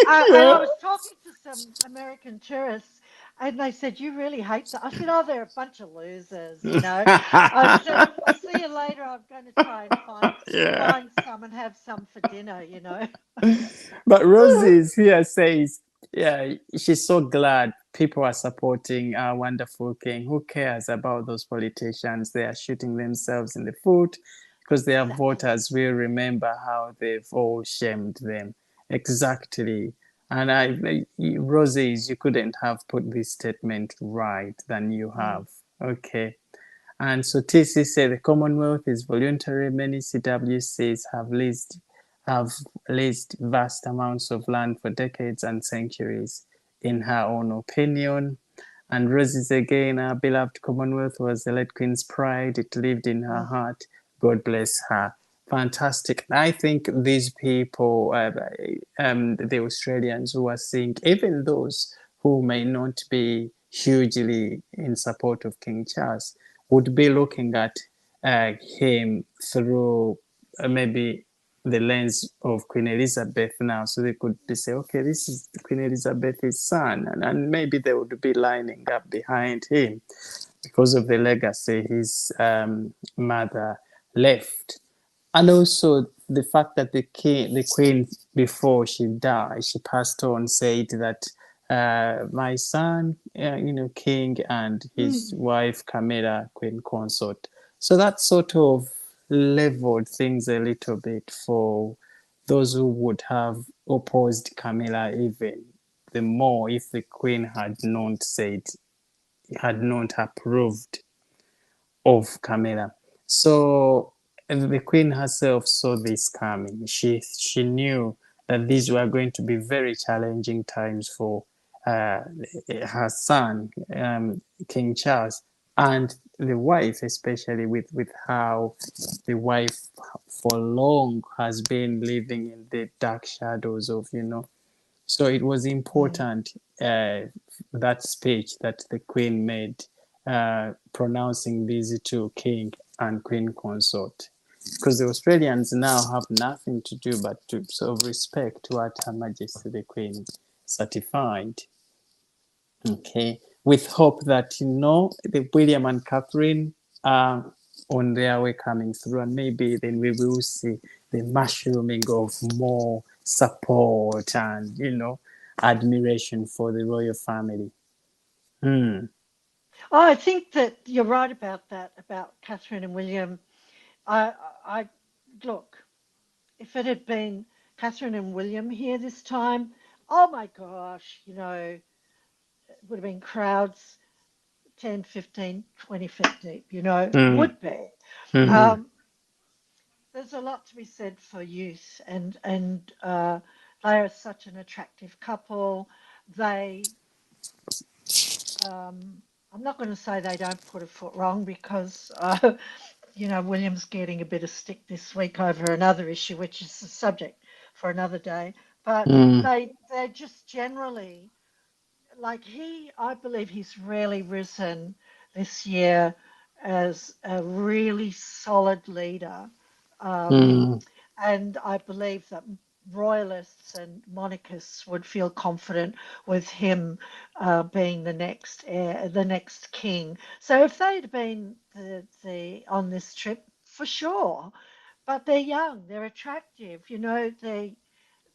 And Yeah. I was talking to some American tourists, and they said, "You really hate that." I said, "Oh, they're a bunch of losers." I said, "I'll see you later. I'm going to try and Yeah. find some and have some for dinner." But Rosie's here says, yeah, she's so glad people are supporting our wonderful king. Who cares about those politicians? They are shooting themselves in the foot because their Exactly. voters will remember how they've all shamed them. Exactly. And Roses, you couldn't have put this statement right than you Mm, have. Okay. And so TC said the Commonwealth is voluntary. Many CWCs have leased vast amounts of land for decades and centuries, in her own opinion. And Roses again, our beloved Commonwealth was the late Queen's pride. It lived in her mm, heart. God bless her. Fantastic. I think these people, the Australians who are seeing, even those who may not be hugely in support of King Charles, would be looking at him through maybe the lens of Queen Elizabeth now. So they could say, okay, this is Queen Elizabeth's son. And maybe they would be lining up behind him because of the legacy his mother left. And also the fact that the queen, before she died, she passed on, said that my son, King, and his mm, wife Camilla, Queen Consort. So that sort of leveled things a little bit for those who would have opposed Camilla even the more if the Queen had not approved of Camilla. So the queen herself saw this coming. She knew that these were going to be very challenging times for uh, her son, King Charles, and the wife, especially with how the wife for long has been living in the dark shadows of, so it was mm. important, that speech that the Queen made, pronouncing these two, King and Queen Consort, because the Australians now have nothing to do but to sort of respect what Her Majesty the Queen certified. Okay, with hope that the William and Catherine are on their way coming through, and maybe then we will see the mushrooming of more support and admiration for the royal family. Hmm. Oh, I think that you're right about that, about Catherine and William. I look, if it had been Catherine and William here this time, oh my gosh, it would have been crowds 10, 15, 20 feet deep, Hmm. would be. Hmm. Um, there's a lot to be said for youth, and they are such an attractive couple. They, I'm not going to say they don't put a foot wrong because William's getting a bit of stick this week over another issue, which is the subject for another day. But Hmm. they're just generally like I believe he's really risen this year as a really solid leader. Um, Hmm. and I believe that royalists and monarchists would feel confident with him being the next heir, the next king. So if they'd been the on this trip, for sure. But they're young, they're attractive,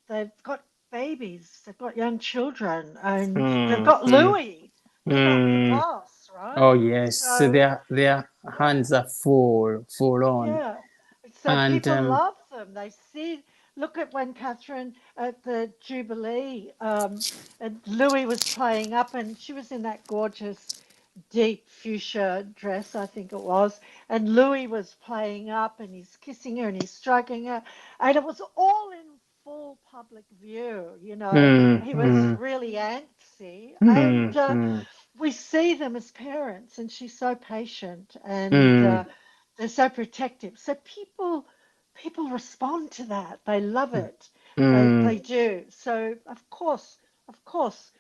they've got babies, they've got young children, and they've Hmm. got Hmm. Louis, they've got the Hmm. boss, right? Oh yes, so So their yeah, hands are full on, yeah. So and people love them. They see, look at when Catherine at the Jubilee, and Louis was playing up, and she was in that gorgeous deep fuchsia dress, I think it was. And Louis was playing up and he's kissing her and he's stroking her. And it was all in full public view. hmm. He was Hmm. really antsy. Hmm. And Hmm. we see them as parents, and she's so patient and Hmm. they're so protective. So people respond to that. They love it. They Hmm. do. So of course,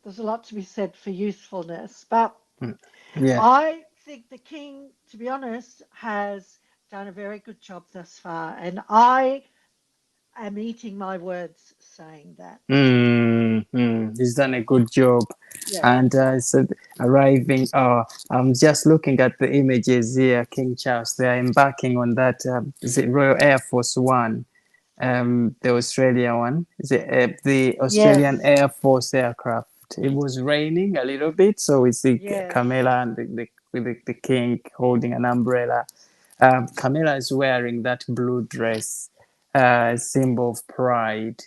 there's a lot to be said for youthfulness, but Hmm. Yeah. I think the king, to be honest, has done a very good job thus far, and I am eating my words saying that. He's done a good job. Yeah. And so arriving, I'm just looking at the images here. King Charles, they are embarking on that, is it Royal Air Force One, the Australia one? Is it the Australian Yes. Air Force aircraft? It was raining a little bit, so we see Yes. Camilla and the king holding an umbrella. Camilla is wearing that blue dress, symbol of pride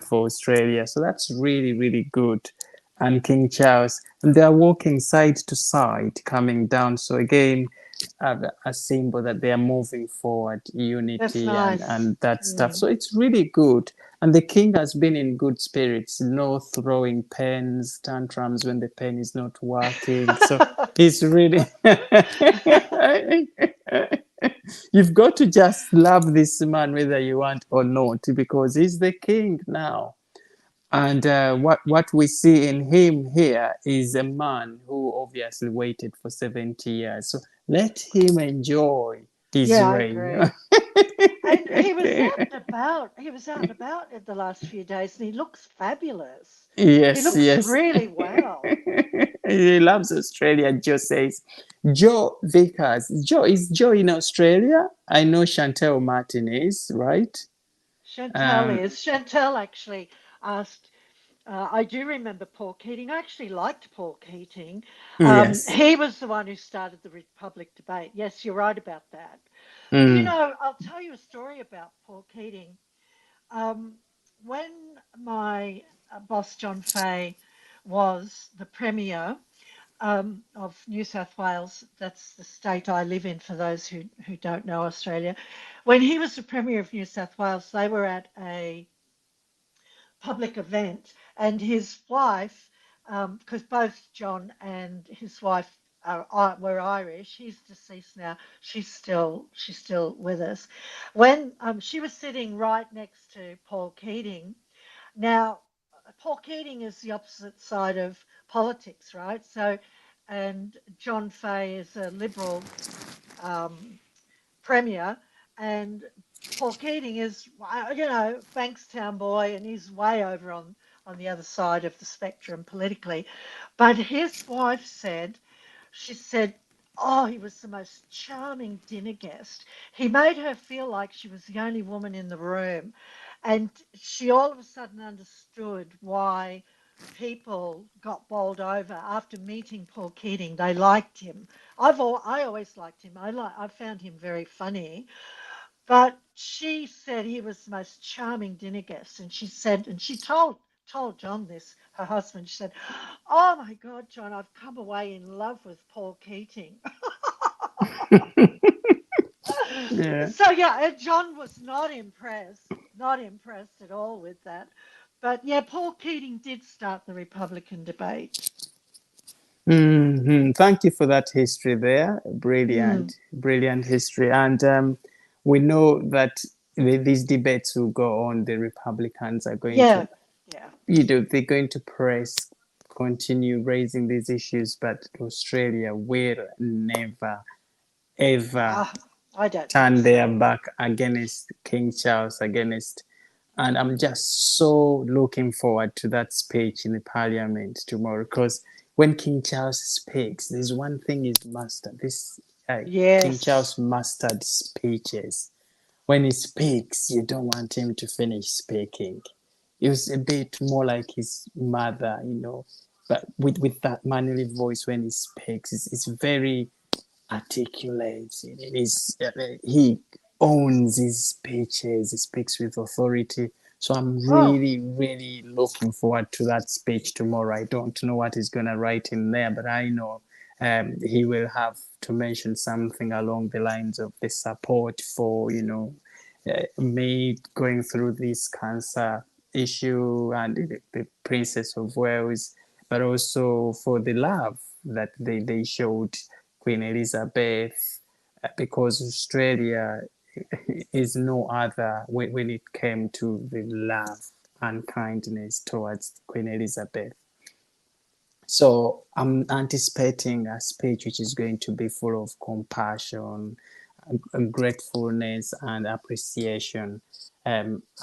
for Australia. So that's really, really good. And King Charles, and they are walking side to side, coming down. So again, a symbol that they are moving forward, That's unity nice. and that stuff. Mm. So it's really good. And the king has been in good spirits, no throwing pens, tantrums when the pen is not working. So he's really. You've got to just love this man whether you want or not, because he's the king now. And what we see in him here is a man who obviously waited for 70 years. So let him enjoy his Yeah, I reign. agree. And he was out and about. He was out and about in the last few days, and he looks fabulous. He Yes, looks yes. really well. He loves Australia, Joe says. Joe Vickers. Joe, is Joe in Australia? I know Chantel Martin is, right? Chantal Um, is. Chantal actually asked. I do remember Paul Keating. I actually liked Paul Keating. yes. He was the one who started the Republic debate. Yes, you're right about that. You Mm, know, I'll tell you a story about Paul Keating. Um, when my boss, John Fay, was the Premier of New South Wales, that's the state I live in for those who don't know Australia, when he was the Premier of New South Wales, they were at a public event, and his wife, because both John and his wife were Irish. He's deceased now. She's still with us. When she was sitting right next to Paul Keating. Now, Paul Keating is the opposite side of politics, right? So, and John Fay is a liberal um, premier, and Paul Keating is, Bankstown boy, and he's way over on the other side of the spectrum politically. But his wife said, she said, oh, he was the most charming dinner guest. He made her feel like she was the only woman in the room. And she all of a sudden understood why people got bowled over after meeting Paul Keating. They liked him. I always liked him. I found him very funny. But she said he was the most charming dinner guest, and she told John this, her husband. She said, "Oh my God, John, I've come away in love with Paul Keating." yeah. So yeah, and John was not impressed at all with that. But yeah, Paul Keating did start the Republican debate. Thank you for that history there. Mm, Brilliant, brilliant history. And we know that these debates will go on. The Republicans are going yeah, to, yeah. they're going to continue raising these issues, but Australia will never, ever Ah, I don't think turn their so. back against King Charles, against. And I'm just so looking forward to that speech in the parliament tomorrow, because when King Charles speaks, there's one thing he's mastered. This King Yes. Charles mastered speeches. When he speaks, you don't want him to finish speaking. He was a bit more like his mother, but with that manly voice when he speaks, it's very articulate. He owns his speeches. He speaks with authority. So I'm Oh, really, really looking forward to that speech tomorrow. I don't know what he's going to write in there, but I know he will have to mention something along the lines of the support for, me going through this cancer issue and the Princess of Wales, but also for the love that they showed Queen Elizabeth, because Australia is no other when it came to the love and kindness towards Queen Elizabeth. So I'm anticipating a speech which is going to be full of compassion, gratefulness, and appreciation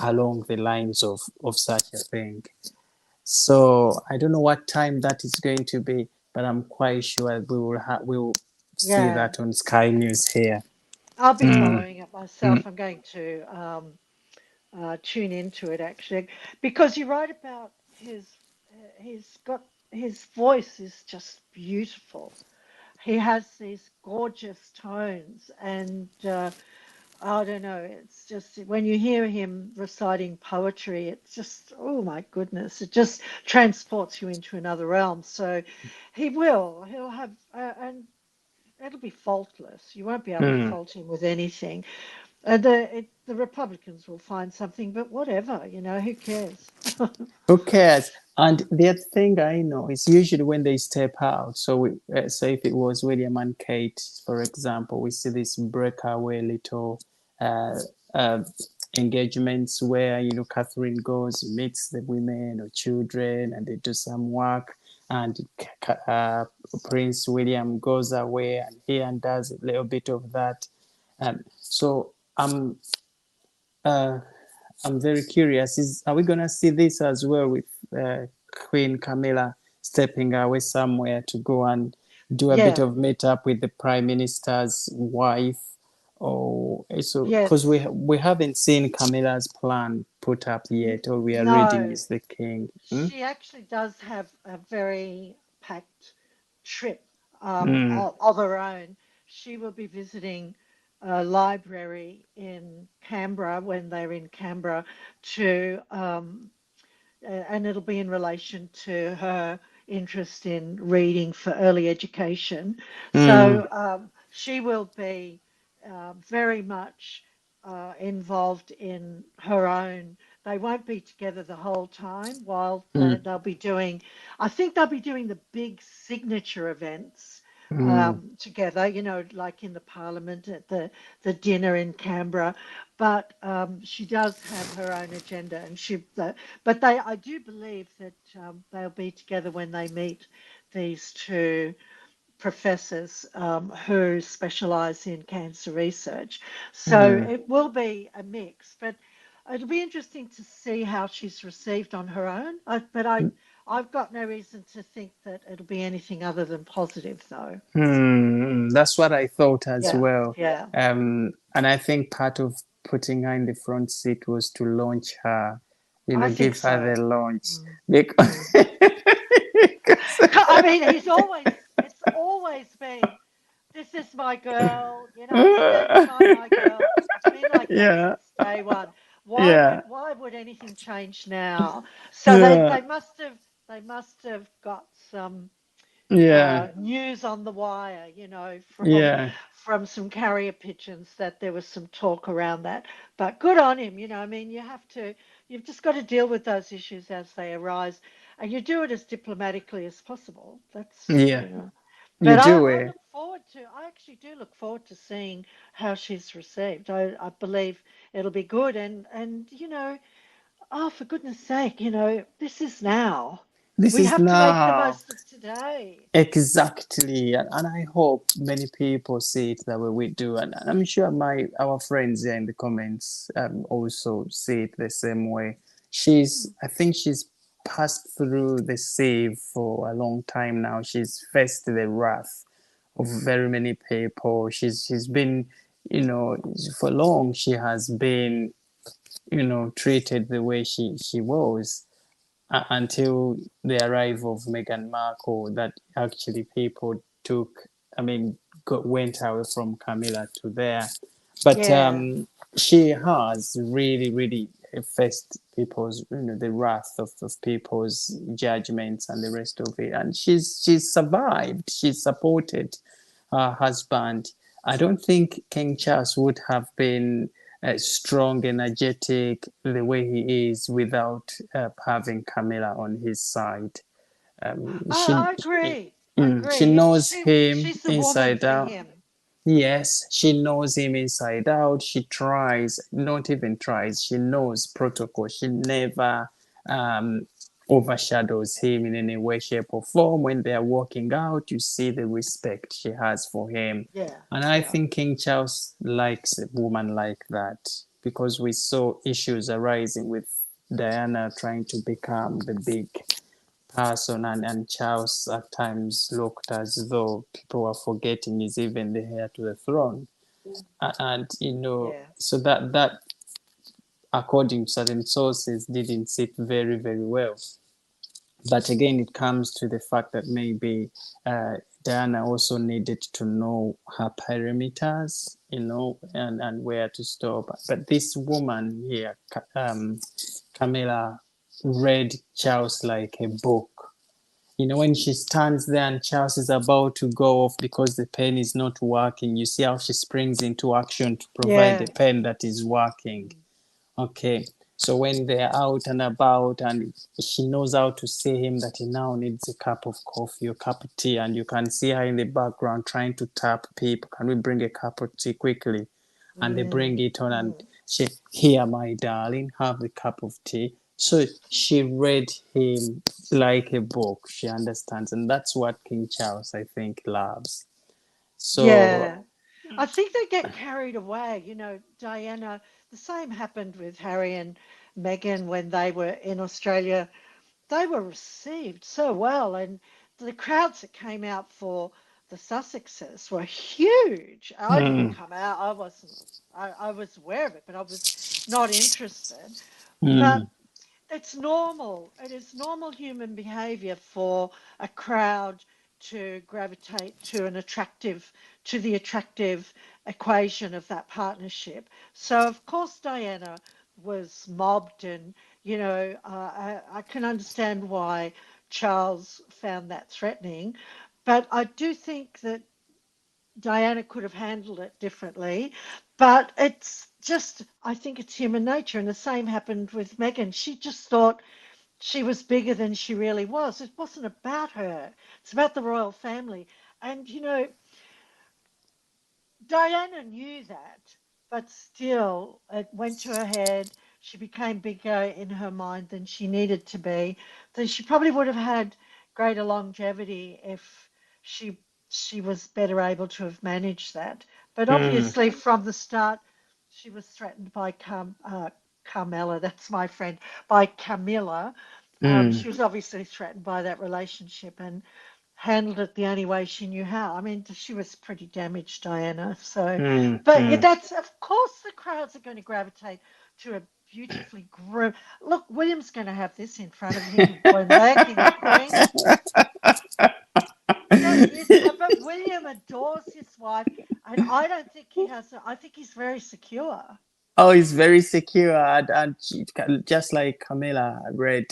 along the lines of such a thing. So I don't know what time that is going to be, but I'm quite sure we will see yeah. that on Sky News here. I'll be Mm, following it mm, myself. I'm going to tune into it actually, because you're right about he's got his voice is just beautiful. He has these gorgeous tones, and I don't know. It's just when you hear him reciting poetry, it's just, oh my goodness, it just transports you into another realm. So he'll have, and it'll be faultless. You won't be able to Hmm. fault him with anything. The Republicans will find something, but whatever, who cares? Who cares? And the other thing I know is usually when they step out. So, so if it was William and Kate, for example, we see this breakaway little uh, uh, engagements where Catherine goes, meets the women or children, and they do some work, and Prince William goes away and he and does a little bit of that. So uh, I'm very curious. Are we gonna see this as well with Queen Camilla stepping away somewhere to go and do a bit Yeah, of meet up with the Prime Minister's wife? Or so because yes. we haven't seen Camilla's plan put up yet. All we are reading No, is the king. Hmm? she actually does have a very packed trip Mm, of her own. She will be visiting a library in Canberra when they're in Canberra to and it'll be in relation to her interest in reading for early education. mm, So she will be very much involved in her own. They won't be together the whole time while mm, they'll be doing, I think they'll be doing the big signature events mm, together, like in the Parliament at the dinner in Canberra. But she does have her own agenda, and but I do believe that they'll be together when they meet these two professors who specialize in cancer research. So mm. it will be a mix, but it'll be interesting to see how she's received on her own. I've got no reason to think that it'll be anything other than positive, though. That's what I thought as Yeah, well. yeah. And I think part of putting her in the front seat was to launch her, I think give her so. the launch. Mm, mm. Because, because- I mean, it's always been, this is my girl, stand by my girl. It's been like that yeah, since day one. yeah, Why would anything change now? So yeah, they must have got some yeah, news on the wire, yeah. from some carrier pigeons that there was some talk around that. But good on him, I mean, you've just got to deal with those issues as they arise, and you do it as diplomatically as possible. Yeah, you But do I it. look forward to, I actually do look forward to seeing how she's received. I believe it'll be good, and oh, for goodness sake, this is now. This We is have to make the now. most of today. Exactly, and I hope many people see it the way we do, and I'm sure our friends here in the comments also see it the same way. I think she's passed through the sieve for a long time now. She's faced the wrath of very many people. She's been, for long she has been, treated the way she was until the arrival of Meghan Markle, that actually people took, I mean, went away from Camilla to there. But Yeah. she has really, really faced people's, the wrath of people's judgments and the rest of it. And she's survived. She's supported her husband. I don't think King Charles would have been strong, energetic the way he is without having Camilla on his side. I agree. I She agree. knows him She's the woman inside for out. him. Yes, she knows him inside out. She tries, not even tries, she knows protocol. She never um, overshadows him in any way, shape, or form. When they are walking out, you see the respect she has for him. Yeah. And I Yeah. think King Charles likes a woman like that because we saw issues arising with Diana trying to become the big person, and Charles at times looked as though people were forgetting he's even the heir to the throne. And Yeah. so that according to certain sources didn't sit very, very well. But again, it comes to the fact that maybe Diana also needed to know her perimeters, and where to stop. But this woman here, Camilla, read Charles like a book. When she stands there and Charles is about to go off because the pen is not working, you see how she springs into action to provide the Yeah. pen that is working. Okay. So when they're out and about, and she knows how to say him that he now needs a cup of coffee or cup of tea, and you can see her in the background trying to tap people. Can we bring a cup of tea quickly? And they Mm, bring it on, and mm. she, here, my darling, have the cup of tea. So she read him like a book. She understands, and that's what King Charles, I think, loves. So, Yeah. I think they get carried away. Diana, the same happened with Harry and Meghan when they were in Australia. They were received so well, and the crowds that came out for the Sussexes were huge. I didn't mm, come out. I wasn't. I was aware of it, but I was not interested. But mm, it's normal. It is normal human behavior for a crowd to gravitate to the attractive equation of that partnership. So, of course, Diana was mobbed, and, I can understand why Charles found that threatening. But I do think that Diana could have handled it differently. But it's just, I think it's human nature. And the same happened with Meghan. She just thought she was bigger than she really was. It wasn't about her, it's about the royal family. And, Diana knew that, but still, it went to her head. She became bigger in her mind than she needed to be. Then she probably would have had greater longevity if she she was better able to have managed that. But mm, obviously, from the start, she was threatened by Carmela. That's my friend. By Camilla. mm, She was obviously threatened by that relationship, and handled it the only way she knew how. I mean, she was pretty damaged, Diana. So, mm, but mm. that's, of course, the crowds are going to gravitate to a beautifully groomed. Look, William's going to have this in front of him when they're king and queen. But William adores his wife, and I don't think he has. I think he's very secure. Oh, he's very secure, and just like Camilla read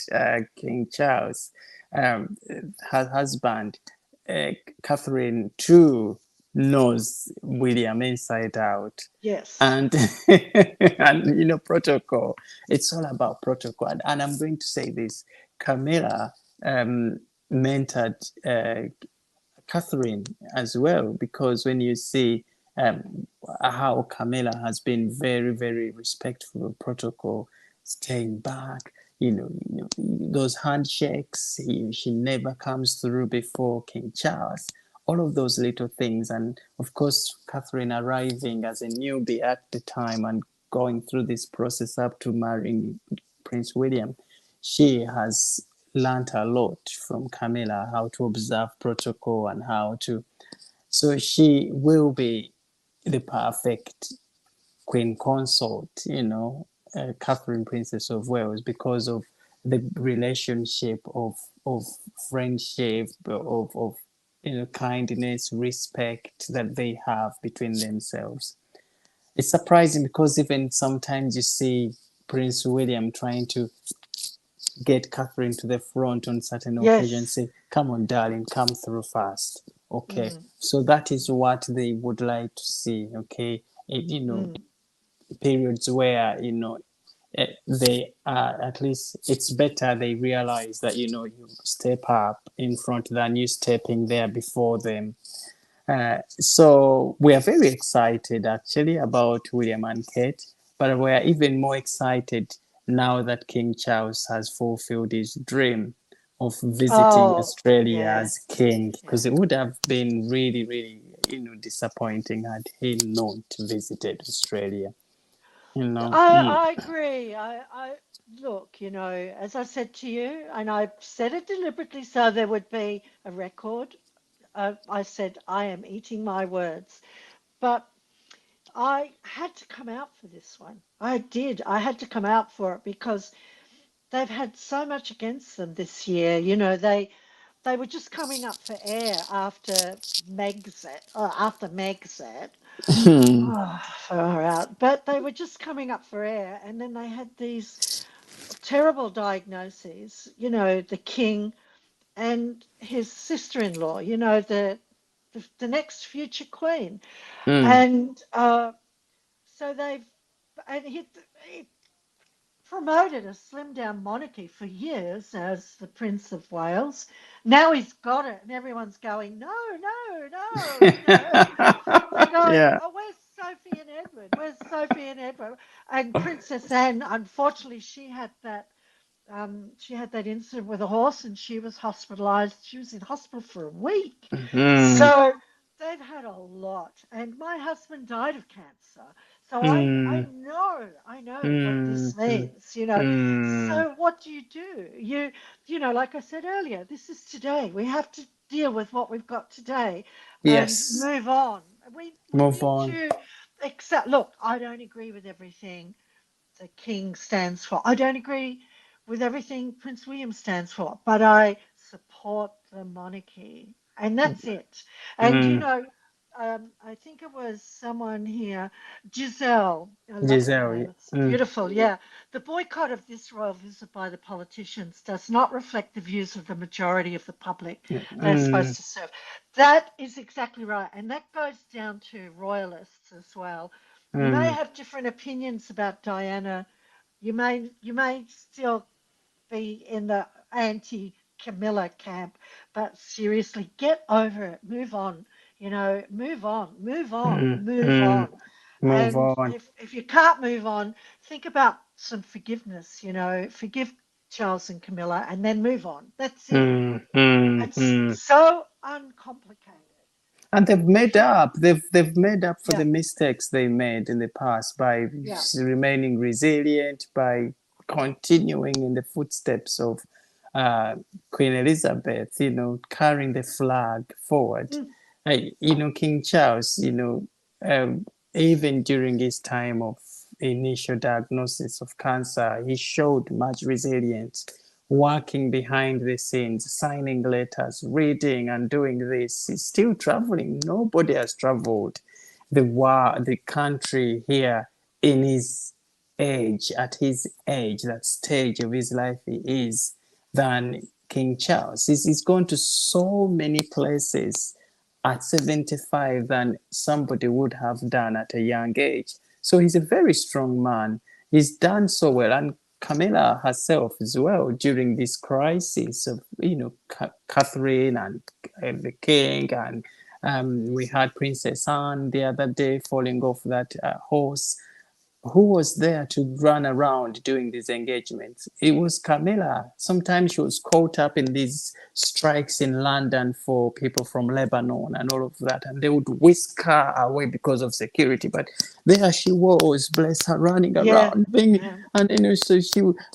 King Charles, her husband, uh, Catherine too knows William inside out, Yes. and and protocol. It's all about protocol, and I'm going to say this: Camilla mentored Catherine as well, because when you see how Camilla has been very, very respectful of protocol, staying back, those handshakes, she never comes through before King Charles, all of those little things. And of course, Catherine arriving as a newbie at the time and going through this process up to marrying Prince William, she has learned a lot from Camilla, how to observe protocol and how to. So she will be the perfect queen consort, Catherine, Princess of Wales, because of the relationship of friendship, of kindness, respect that they have between themselves. It's surprising because even sometimes you see Prince William trying to get Catherine to the front on certain occasions, Yes. say, "Come on, darling, come through fast." Okay, Mm, so that is what they would like to see. Okay, mm. periods where they are, at least it's better they realize that you step up in front than you stepping there before them. So we are very excited actually about William and Kate, but we are even more excited now that King Charles has fulfilled his dream of visiting Oh, Australia yeah, as king, because yeah. it would have been really, really, disappointing had he not visited Australia. You know. Mm, I agree. I look, as I said to you, and I said it deliberately so there would be a record. I said I am eating my words, but I had to come out for this one. I did. I had to come out for it because they've had so much against them this year. They they were just coming up for air after Megxit. Hmm. Oh, far out. But they were just coming up for air, and then they had these terrible diagnoses. The king and his sister-in-law. The next future queen, Hmm. and so they've and he promoted a slimmed down monarchy for years as the Prince of Wales. Now he's got it, and everyone's going, no, no, no. They're going, Yeah. oh, where's Sophie and Edward? Where's Sophie and Edward? And Princess Anne, unfortunately, she had that incident with a horse, and she was hospitalized. She was in hospital for a week. Hmm. So they've had a lot. And my husband died of cancer. So I Hmm. know what Hmm. this means. Hmm. So what do? Like I said earlier, this is today. We have to deal with what we've got today and Yes. move on. We Move need on. to accept. Look, I don't agree with everything the King stands for. I don't agree with everything Prince William stands for, but I support the monarchy. And that's it. And Hmm. I think it was someone here, Giselle. I love that name. Giselle. It's Hmm. beautiful. Yeah. The boycott of this royal visit by the politicians does not reflect the views of the majority of the public they're Hmm. supposed to serve. That is exactly right. And that goes down to royalists as well. You may Hmm. have different opinions about Diana. You may still be in the anti Camilla camp, but seriously, get over it. Move on. Move on, move on, Hmm. move Hmm. on. Move And on. if you can't move on, think about some forgiveness. Forgive Charles and Camilla, and then move on. That's it. Hmm. Hmm. It's Hmm. so uncomplicated. And they've If made you, up. They've made up for yeah, the mistakes they made in the past by yeah, remaining resilient, by continuing in the footsteps of uh, Queen Elizabeth. Carrying the flag forward. mm, King Charles. Even during his time of initial diagnosis of cancer, he showed much resilience, working behind the scenes, signing letters, reading, and doing this. He's still traveling. Nobody has traveled the country here in his at his age, that stage of his life he is, than King Charles. He's gone to so many places at 75 than somebody would have done at a young age. So he's a very strong man. He's done so well. And Camilla herself as well during this crisis of, Catherine and the king. And we had Princess Anne the other day falling off that horse. Who was there to run around doing these engagements? It was Camilla. Sometimes she was caught up in these strikes in London for people from Lebanon and all of that, and they would whisk her away because of security. But there she was, bless her, running yeah, around, being, yeah. and so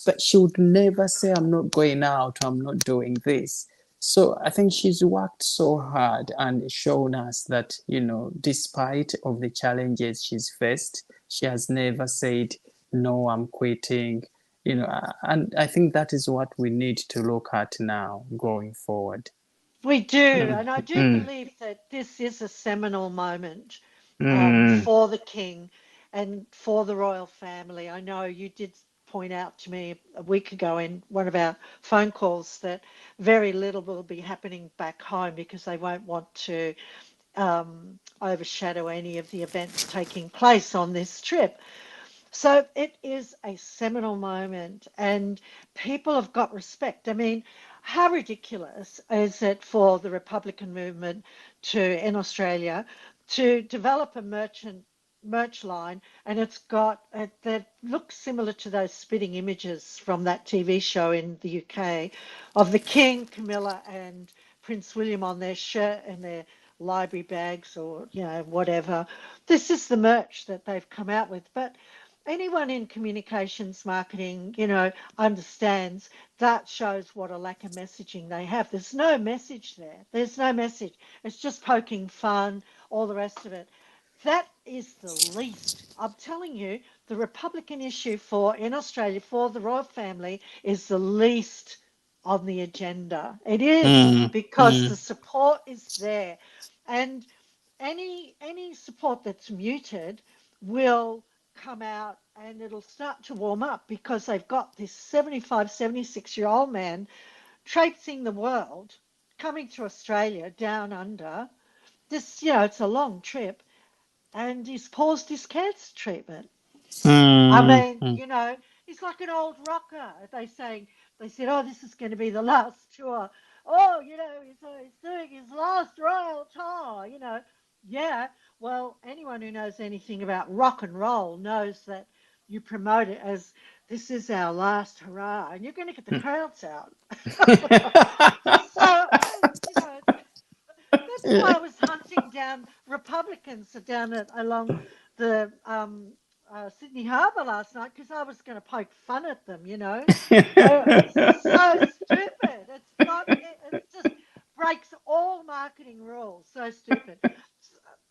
but she would never say, "I'm not going out, I'm not doing this." So I think she's worked so hard and shown us that, despite of the challenges she's faced, she has never said, no, I'm quitting. And I think that is what we need to look at now going forward. We do, Mm, and I do mm, believe that this is a seminal moment mm, for the king and for the royal family. I know you did point out to me a week ago in one of our phone calls that very little will be happening back home because they won't want to overshadow any of the events taking place on this trip. So it is a seminal moment, and people have got respect. I mean, how ridiculous is it for the Republican movement in Australia to develop a merch line, and it's got that looks similar to those spitting images from that TV show in the UK of the King, Camilla, and Prince William on their shirt and their library bags or whatever. This is the merch that they've come out with, but anyone in communications marketing, understands that shows what a lack of messaging they have. There's no message there. There's no message. It's just poking fun, all the rest of it. That is the least. I'm telling you, the Republican issue in Australia for the royal family is the least on the agenda. It is Mm, because mm, the support is there, and any support that's muted will come out and it'll start to warm up because they've got this 75, 76-year-old man traipsing the world, coming to Australia down under. This, it's a long trip, and he's paused his cancer treatment. I mm, mean, mm. he's like an old rocker. They said, oh, this is going to be the last tour. Oh, he's doing his last royal tour. Yeah. Well, anyone who knows anything about rock and roll knows that you promote it as this is our last hurrah, and you're going to get the crowds out. So, that's why I was hunting down Republicans along the Sydney Harbour last night because I was going to poke fun at them. It's so stupid. It just breaks all marketing rules. So stupid.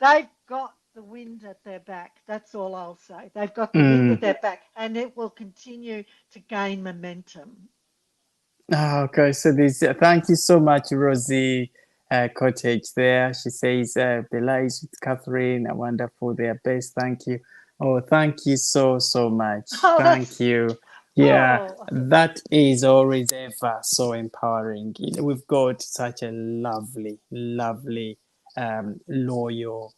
They've got the wind at their back. That's all I'll say. They've got the wind at Mm. their back, and it will continue to gain momentum. Oh, okay, so this, thank you so much, Rosie Cottage there. She says, Belize with Catherine, wonderful, their best. Thank you. Oh, thank you so, so much. Oh, Thank that's you. Yeah, oh. that is always ever so empowering. We've got such a lovely, lovely, loyal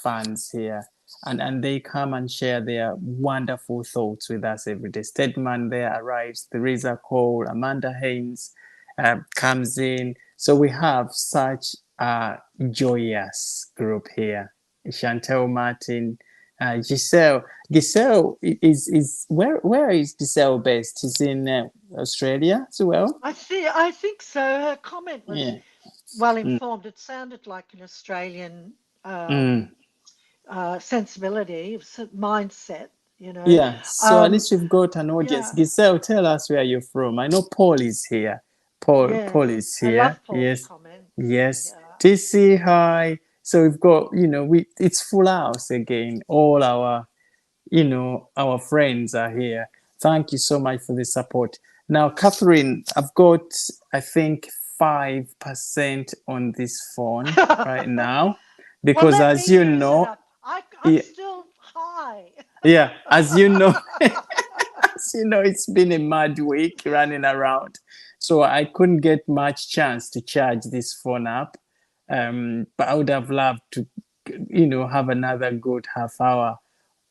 fans here. And they come and share their wonderful thoughts with us every day. Stedman there arrives, Theresa Cole, Amanda Haynes comes in. So we have such a joyous group here. Chantel Martin, Giselle is where is Giselle based? She's in Australia as well. I think so. Her comment was Yeah. well Mm, informed. It sounded like an Australian mm. sensibility, mindset, you know. Yeah, so at Um, least we've got an audience. yeah, Giselle, tell us where you're from. I know Paul is here. Paul yes. is I here. love Paul's Yes, comments. yes. Yeah. TC, hi. So we've got, it's full house again. All our friends are here. Thank you so much for the support. Now, Catherine, I've got, I think, 5% on this phone right now Well, because let as me you use it know, up. I'm yeah, still high. yeah, as you know, it's been a mad week running around. So I couldn't get much chance to charge this phone up. But I would have loved to, have another good half hour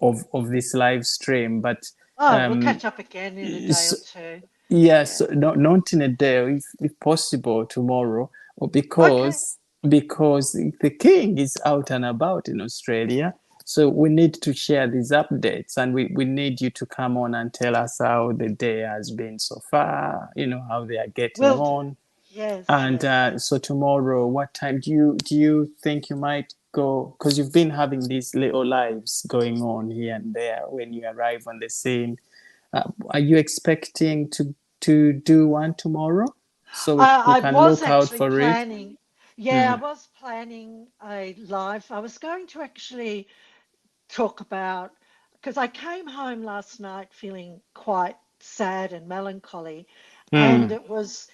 of this live stream. But Oh, we'll um, catch up again in a day or so, two. yes, Yeah. not in a day, if possible, tomorrow, or Okay. because the king is out and about in Australia. So we need to share these updates, and we need you to come on and tell us how the day has been so far. How they are getting Will do. on. Yes, And yes. so tomorrow, what time do you think you might go? Because you've been having these little lives going on here and there when you arrive on the scene. Are you expecting to do one tomorrow? So we I can was look out actually for it. planning. Yeah, I Mm, was planning a live. I was going to actually talk about because I came home last night feeling quite sad and melancholy, and mm, it was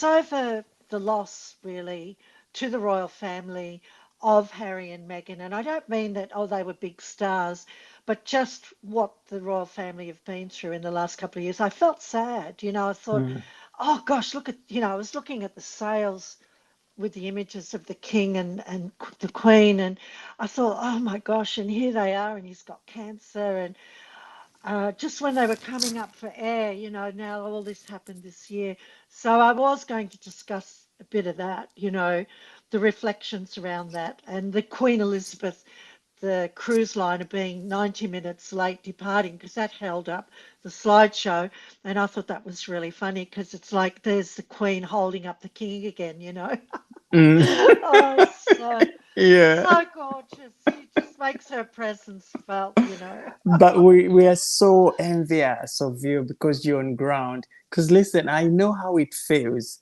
over the loss really to the royal family of Harry and Meghan. And I don't mean that, oh, they were big stars, but just what the royal family have been through in the last couple of years. I felt sad. I thought, mm, oh gosh, I was looking at the sales with the images of the king and the queen, and I thought, oh my gosh, and here they are, and he's got cancer, and just when they were coming up for air, now all this happened this year. So I was going to discuss a bit of that, the reflections around that, and the Queen Elizabeth, the cruise liner being 90 minutes late departing because that held up the slideshow. And I thought that was really funny because it's like there's the Queen holding up the King again. mm. Oh, Yeah. so gorgeous. She just makes her presence felt. But we are so envious of you because you're on ground. Because listen, I know how it feels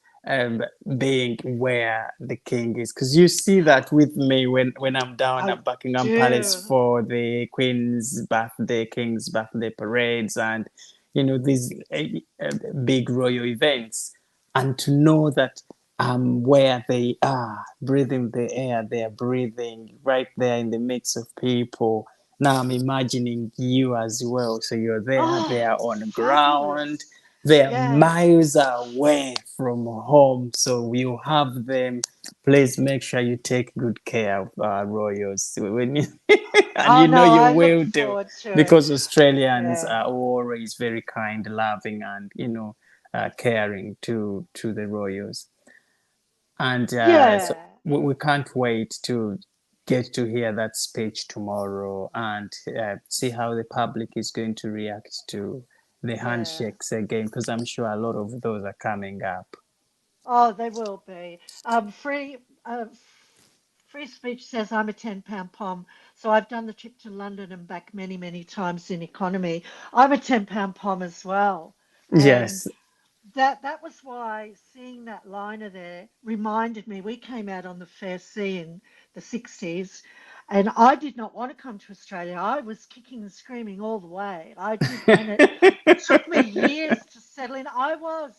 being where the king is. Because you see that with me when I'm down I at Buckingham Palace do. for the Queen's birthday, King's birthday parades, and these big royal events, and to know that where they are breathing the air they're breathing right there in the midst of people. Now I'm imagining you as well. So you're there, they Oh, are it's on ground, fabulous. they're Yeah. miles away from home. So you have them. Please make sure you take good care of our royals when you and Oh you know no, you I look will do, forward to it. because Australians Yeah. are always very kind, loving, and caring to the royals. And so Yeah. we can't wait to get to hear that speech tomorrow and see how the public is going to react to the Yeah. handshakes again, because I'm sure a lot of those are coming up. Oh, they will be. Free speech says I'm a £10 pom, so I've done the trip to London and back many, many times in economy. I'm a £10 pom as well, and Yes. that was why seeing that liner there reminded me. We came out on the Fair Sea in the 60s, and I did not want to come to Australia. I was kicking and screaming all the way. I did, and it took me years to settle in.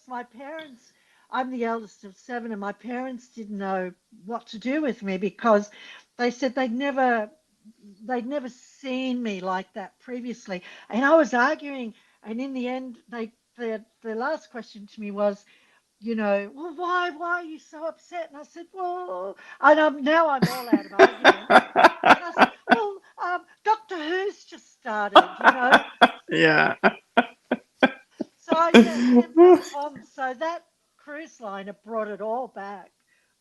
My parents, I'm the eldest of seven, and my parents didn't know what to do with me because they said they'd never seen me like that previously. And I was arguing, and in the end, the last question to me was, well, why are you so upset? And I said, well, and now I'm all out of arguments. And I said, well, Doctor Who's just started. Yeah. So yeah, 10 pound pom. So that cruise liner brought it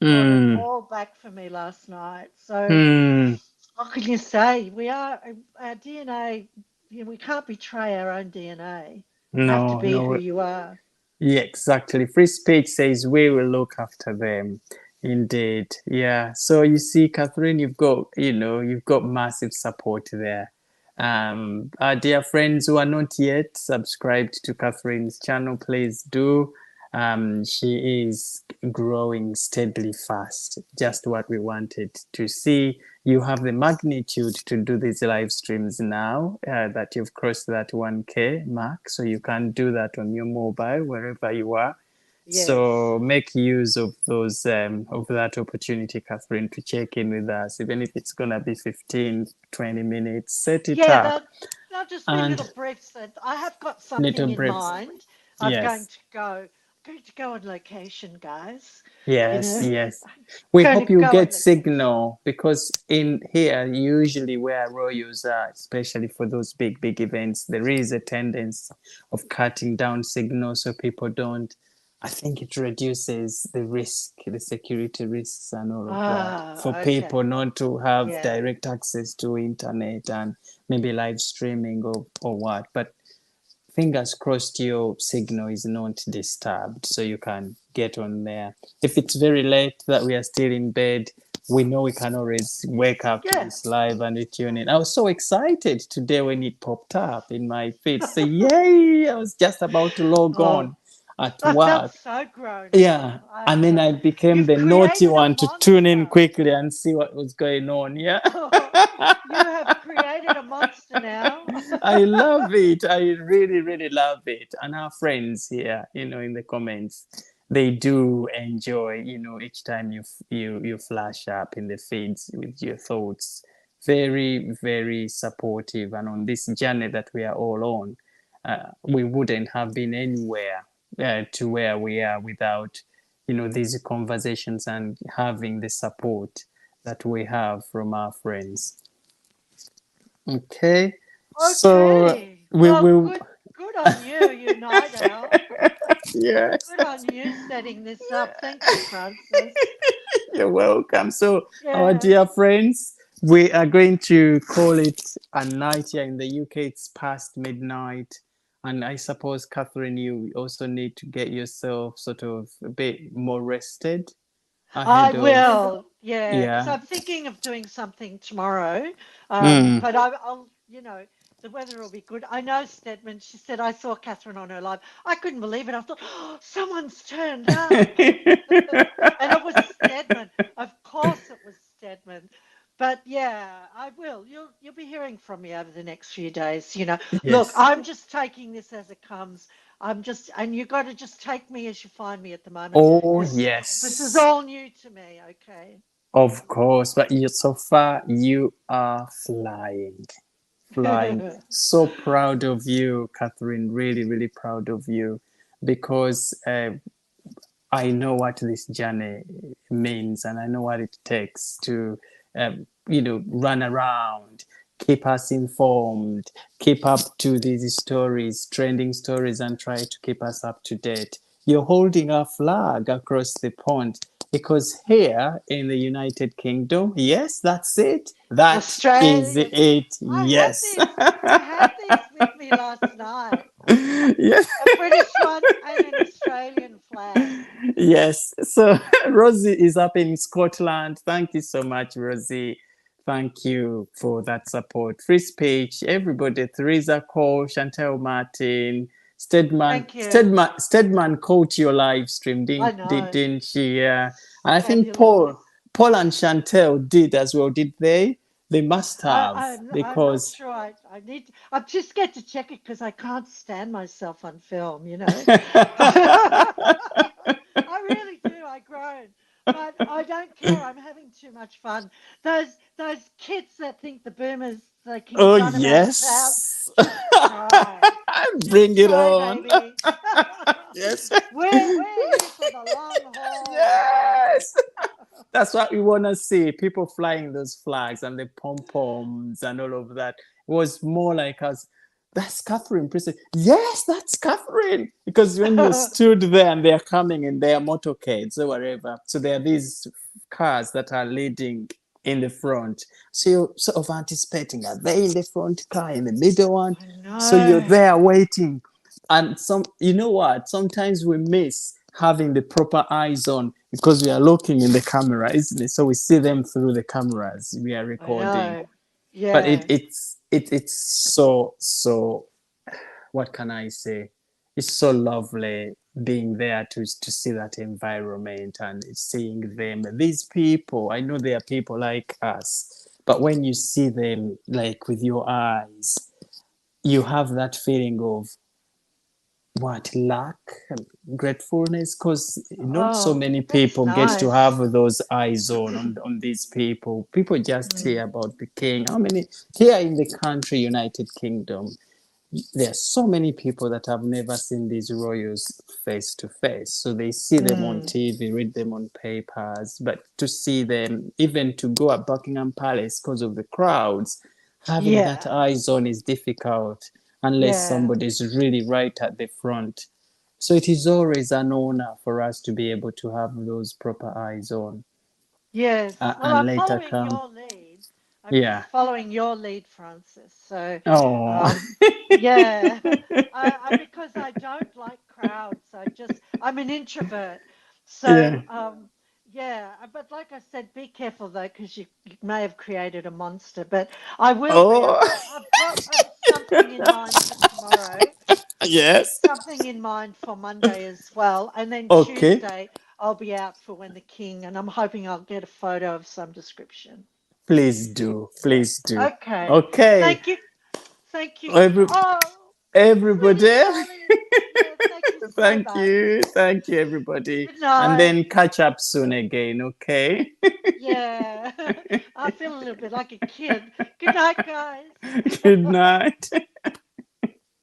Mm, all back for me last night. So mm. what can you say? Our DNA. We can't betray our own DNA. You have to No, be who no. you are. Yeah, exactly. Free speech says we will look after them. Indeed. Yeah. So you see, Catherine, you've got massive support there. Our dear friends who are not yet subscribed to Catherine's channel, please do. She is growing steadily fast. Just what we wanted to see. You have the magnitude to do these live streams now that you've crossed that 1K mark. So you can do that on your mobile wherever you are. Yes. So make use of those of that opportunity, Catherine, to check in with us, even if it's gonna be 15, 20 minutes. Set it Yeah, up they'll just be and little briefs. That I have got something little in breaks. mind. I'm going Yes. to go, going to go on location, guys. You Yes, know, yes. We going to hope you go on get location. signal, because in here, usually where royals are, especially for those big, big events, there is a tendency of cutting down signal so people don't. I think it reduces the risk, the security risks, and all of that for Ah, people okay. not to have Yeah. direct access to internet and maybe live streaming or what. But fingers crossed your signal is not disturbed so you can get on there. If it's very late that we are still in bed, we know we can always wake up to Yeah. this live and tune in. I was so excited today when it popped up in my feed. So yay! I was just about to log Oh, on at I felt work. so grown up. Yeah. I And then know. I became You've the naughty created a one to tune in monster. quickly and see what was going on. Yeah. You have created a monster now. I love it. I really, really love it. And our friends here, in the comments, they do enjoy, each time you flash up in the feeds with your thoughts. Very, very supportive. And on this journey that we are all on, we wouldn't have been anywhere to where we are without, these conversations and having the support that we have from our friends. Okay. So Okay. we Well, will. good on you, you night owl. Yes, Good on you setting this up. Thank you, Francis. you're welcome. So, our Yeah. dear friends, we are going to call it a night here in the UK. It's past midnight. And I suppose, Catherine, you also need to get yourself sort of a bit more rested I ahead of. will, yeah, because Yeah. I'm thinking of doing something tomorrow. Mm. But the weather will be good. I know Stedman, she said, I saw Catherine on her live. I couldn't believe it. I thought, oh, someone's turned up. And it was Stedman. Of course it was Stedman. But yeah, I will. You'll be hearing from me over the next few days. Look, Yes. I'm just taking this as it comes. And you got to just take me as you find me at the moment, Oh, because this is yes. all new to me. Okay. Of course. But you, so far, you are flying. Flying. So proud of you, Catherine. Really, really proud of you because I know what this journey means and I know what it takes to, run around, keep us informed, keep up to these stories, trending stories, and try to keep us up to date. You're holding a flag across the pond because here in the United Kingdom, yes, that's it. That is Australian. it. I had Yes. these. I had these with me last night. Yes. A British one and an Australian flag. Yes. So Rosie is up in Scotland. Thank you so much, Rosie. Thank you for that support. Free speech, everybody. Theresa Cole, Chantel Martin, Thank you. Stedman caught your live stream, I know. didn't she? And I think Fabulous. Paul and Chantel did as well, did they? They must I, have I'm not because sure. I need. I'm just scared to check it because I can't stand myself on film. I really do. I groan, but I don't care. I'm having too much fun. Those kids that think the boomers making oh fun of our crowd, yes, just try. bring Just it try, on. baby. Yes. We're here for the long haul, okay? Yes. That's what we want to see. People flying those flags and the pom poms and all of that. It was more like us. That's Catherine Priestess. Yes, that's Catherine. Because when you stood there and they're coming in their motorcades or whatever, so there are these cars that are leading in the front. So you're sort of anticipating, are they in the front car, in the middle one? I So you're know. there waiting. And you know what? Sometimes we miss having the proper eyes on because we are looking in the camera, isn't it? So we see them through the cameras we are I recording. know. But Yeah. it's so what can I say? It's so lovely being there to see that environment and seeing them. These people, I know they are people like us, but when you see them like with your eyes, you have that feeling of what luck and gratefulness because not so Oh, many that's people get to nice. have those eyes on these people just Mm. hear about the king. How many here in the country United Kingdom, there are so many people that have never seen these royals face to face. So they see them on Mm. TV, read them on papers, but to see them, even to go at Buckingham Palace because of the crowds, having that Yeah. eyes on is difficult unless Yeah. somebody is really right at the front. So it is always an honor for us to be able to have those proper eyes on Yes. Well, and I'm later following come. your lead. I'm Yeah. just following your lead, Francis. So, Oh, um, yeah, because I don't like crowds. I'm an introvert. So, yeah. yeah, but like I said, be careful though, because you may have created a monster. But I will be. Oh, I've got something in mind for tomorrow. yes. Something in mind for Monday as well. And then Okay. Tuesday, I'll be out for When the King, and I'm hoping I'll get a photo of some description. Please do. Please do. Okay. Okay. Thank you. Thank you. Every, Oh, sweetie everybody. darling. Yeah, thank you so Thank much. you. Thank you, everybody. Good And night. then catch up soon again. Okay. Yeah. I feel a little bit like a kid. Good night, guys. Good night.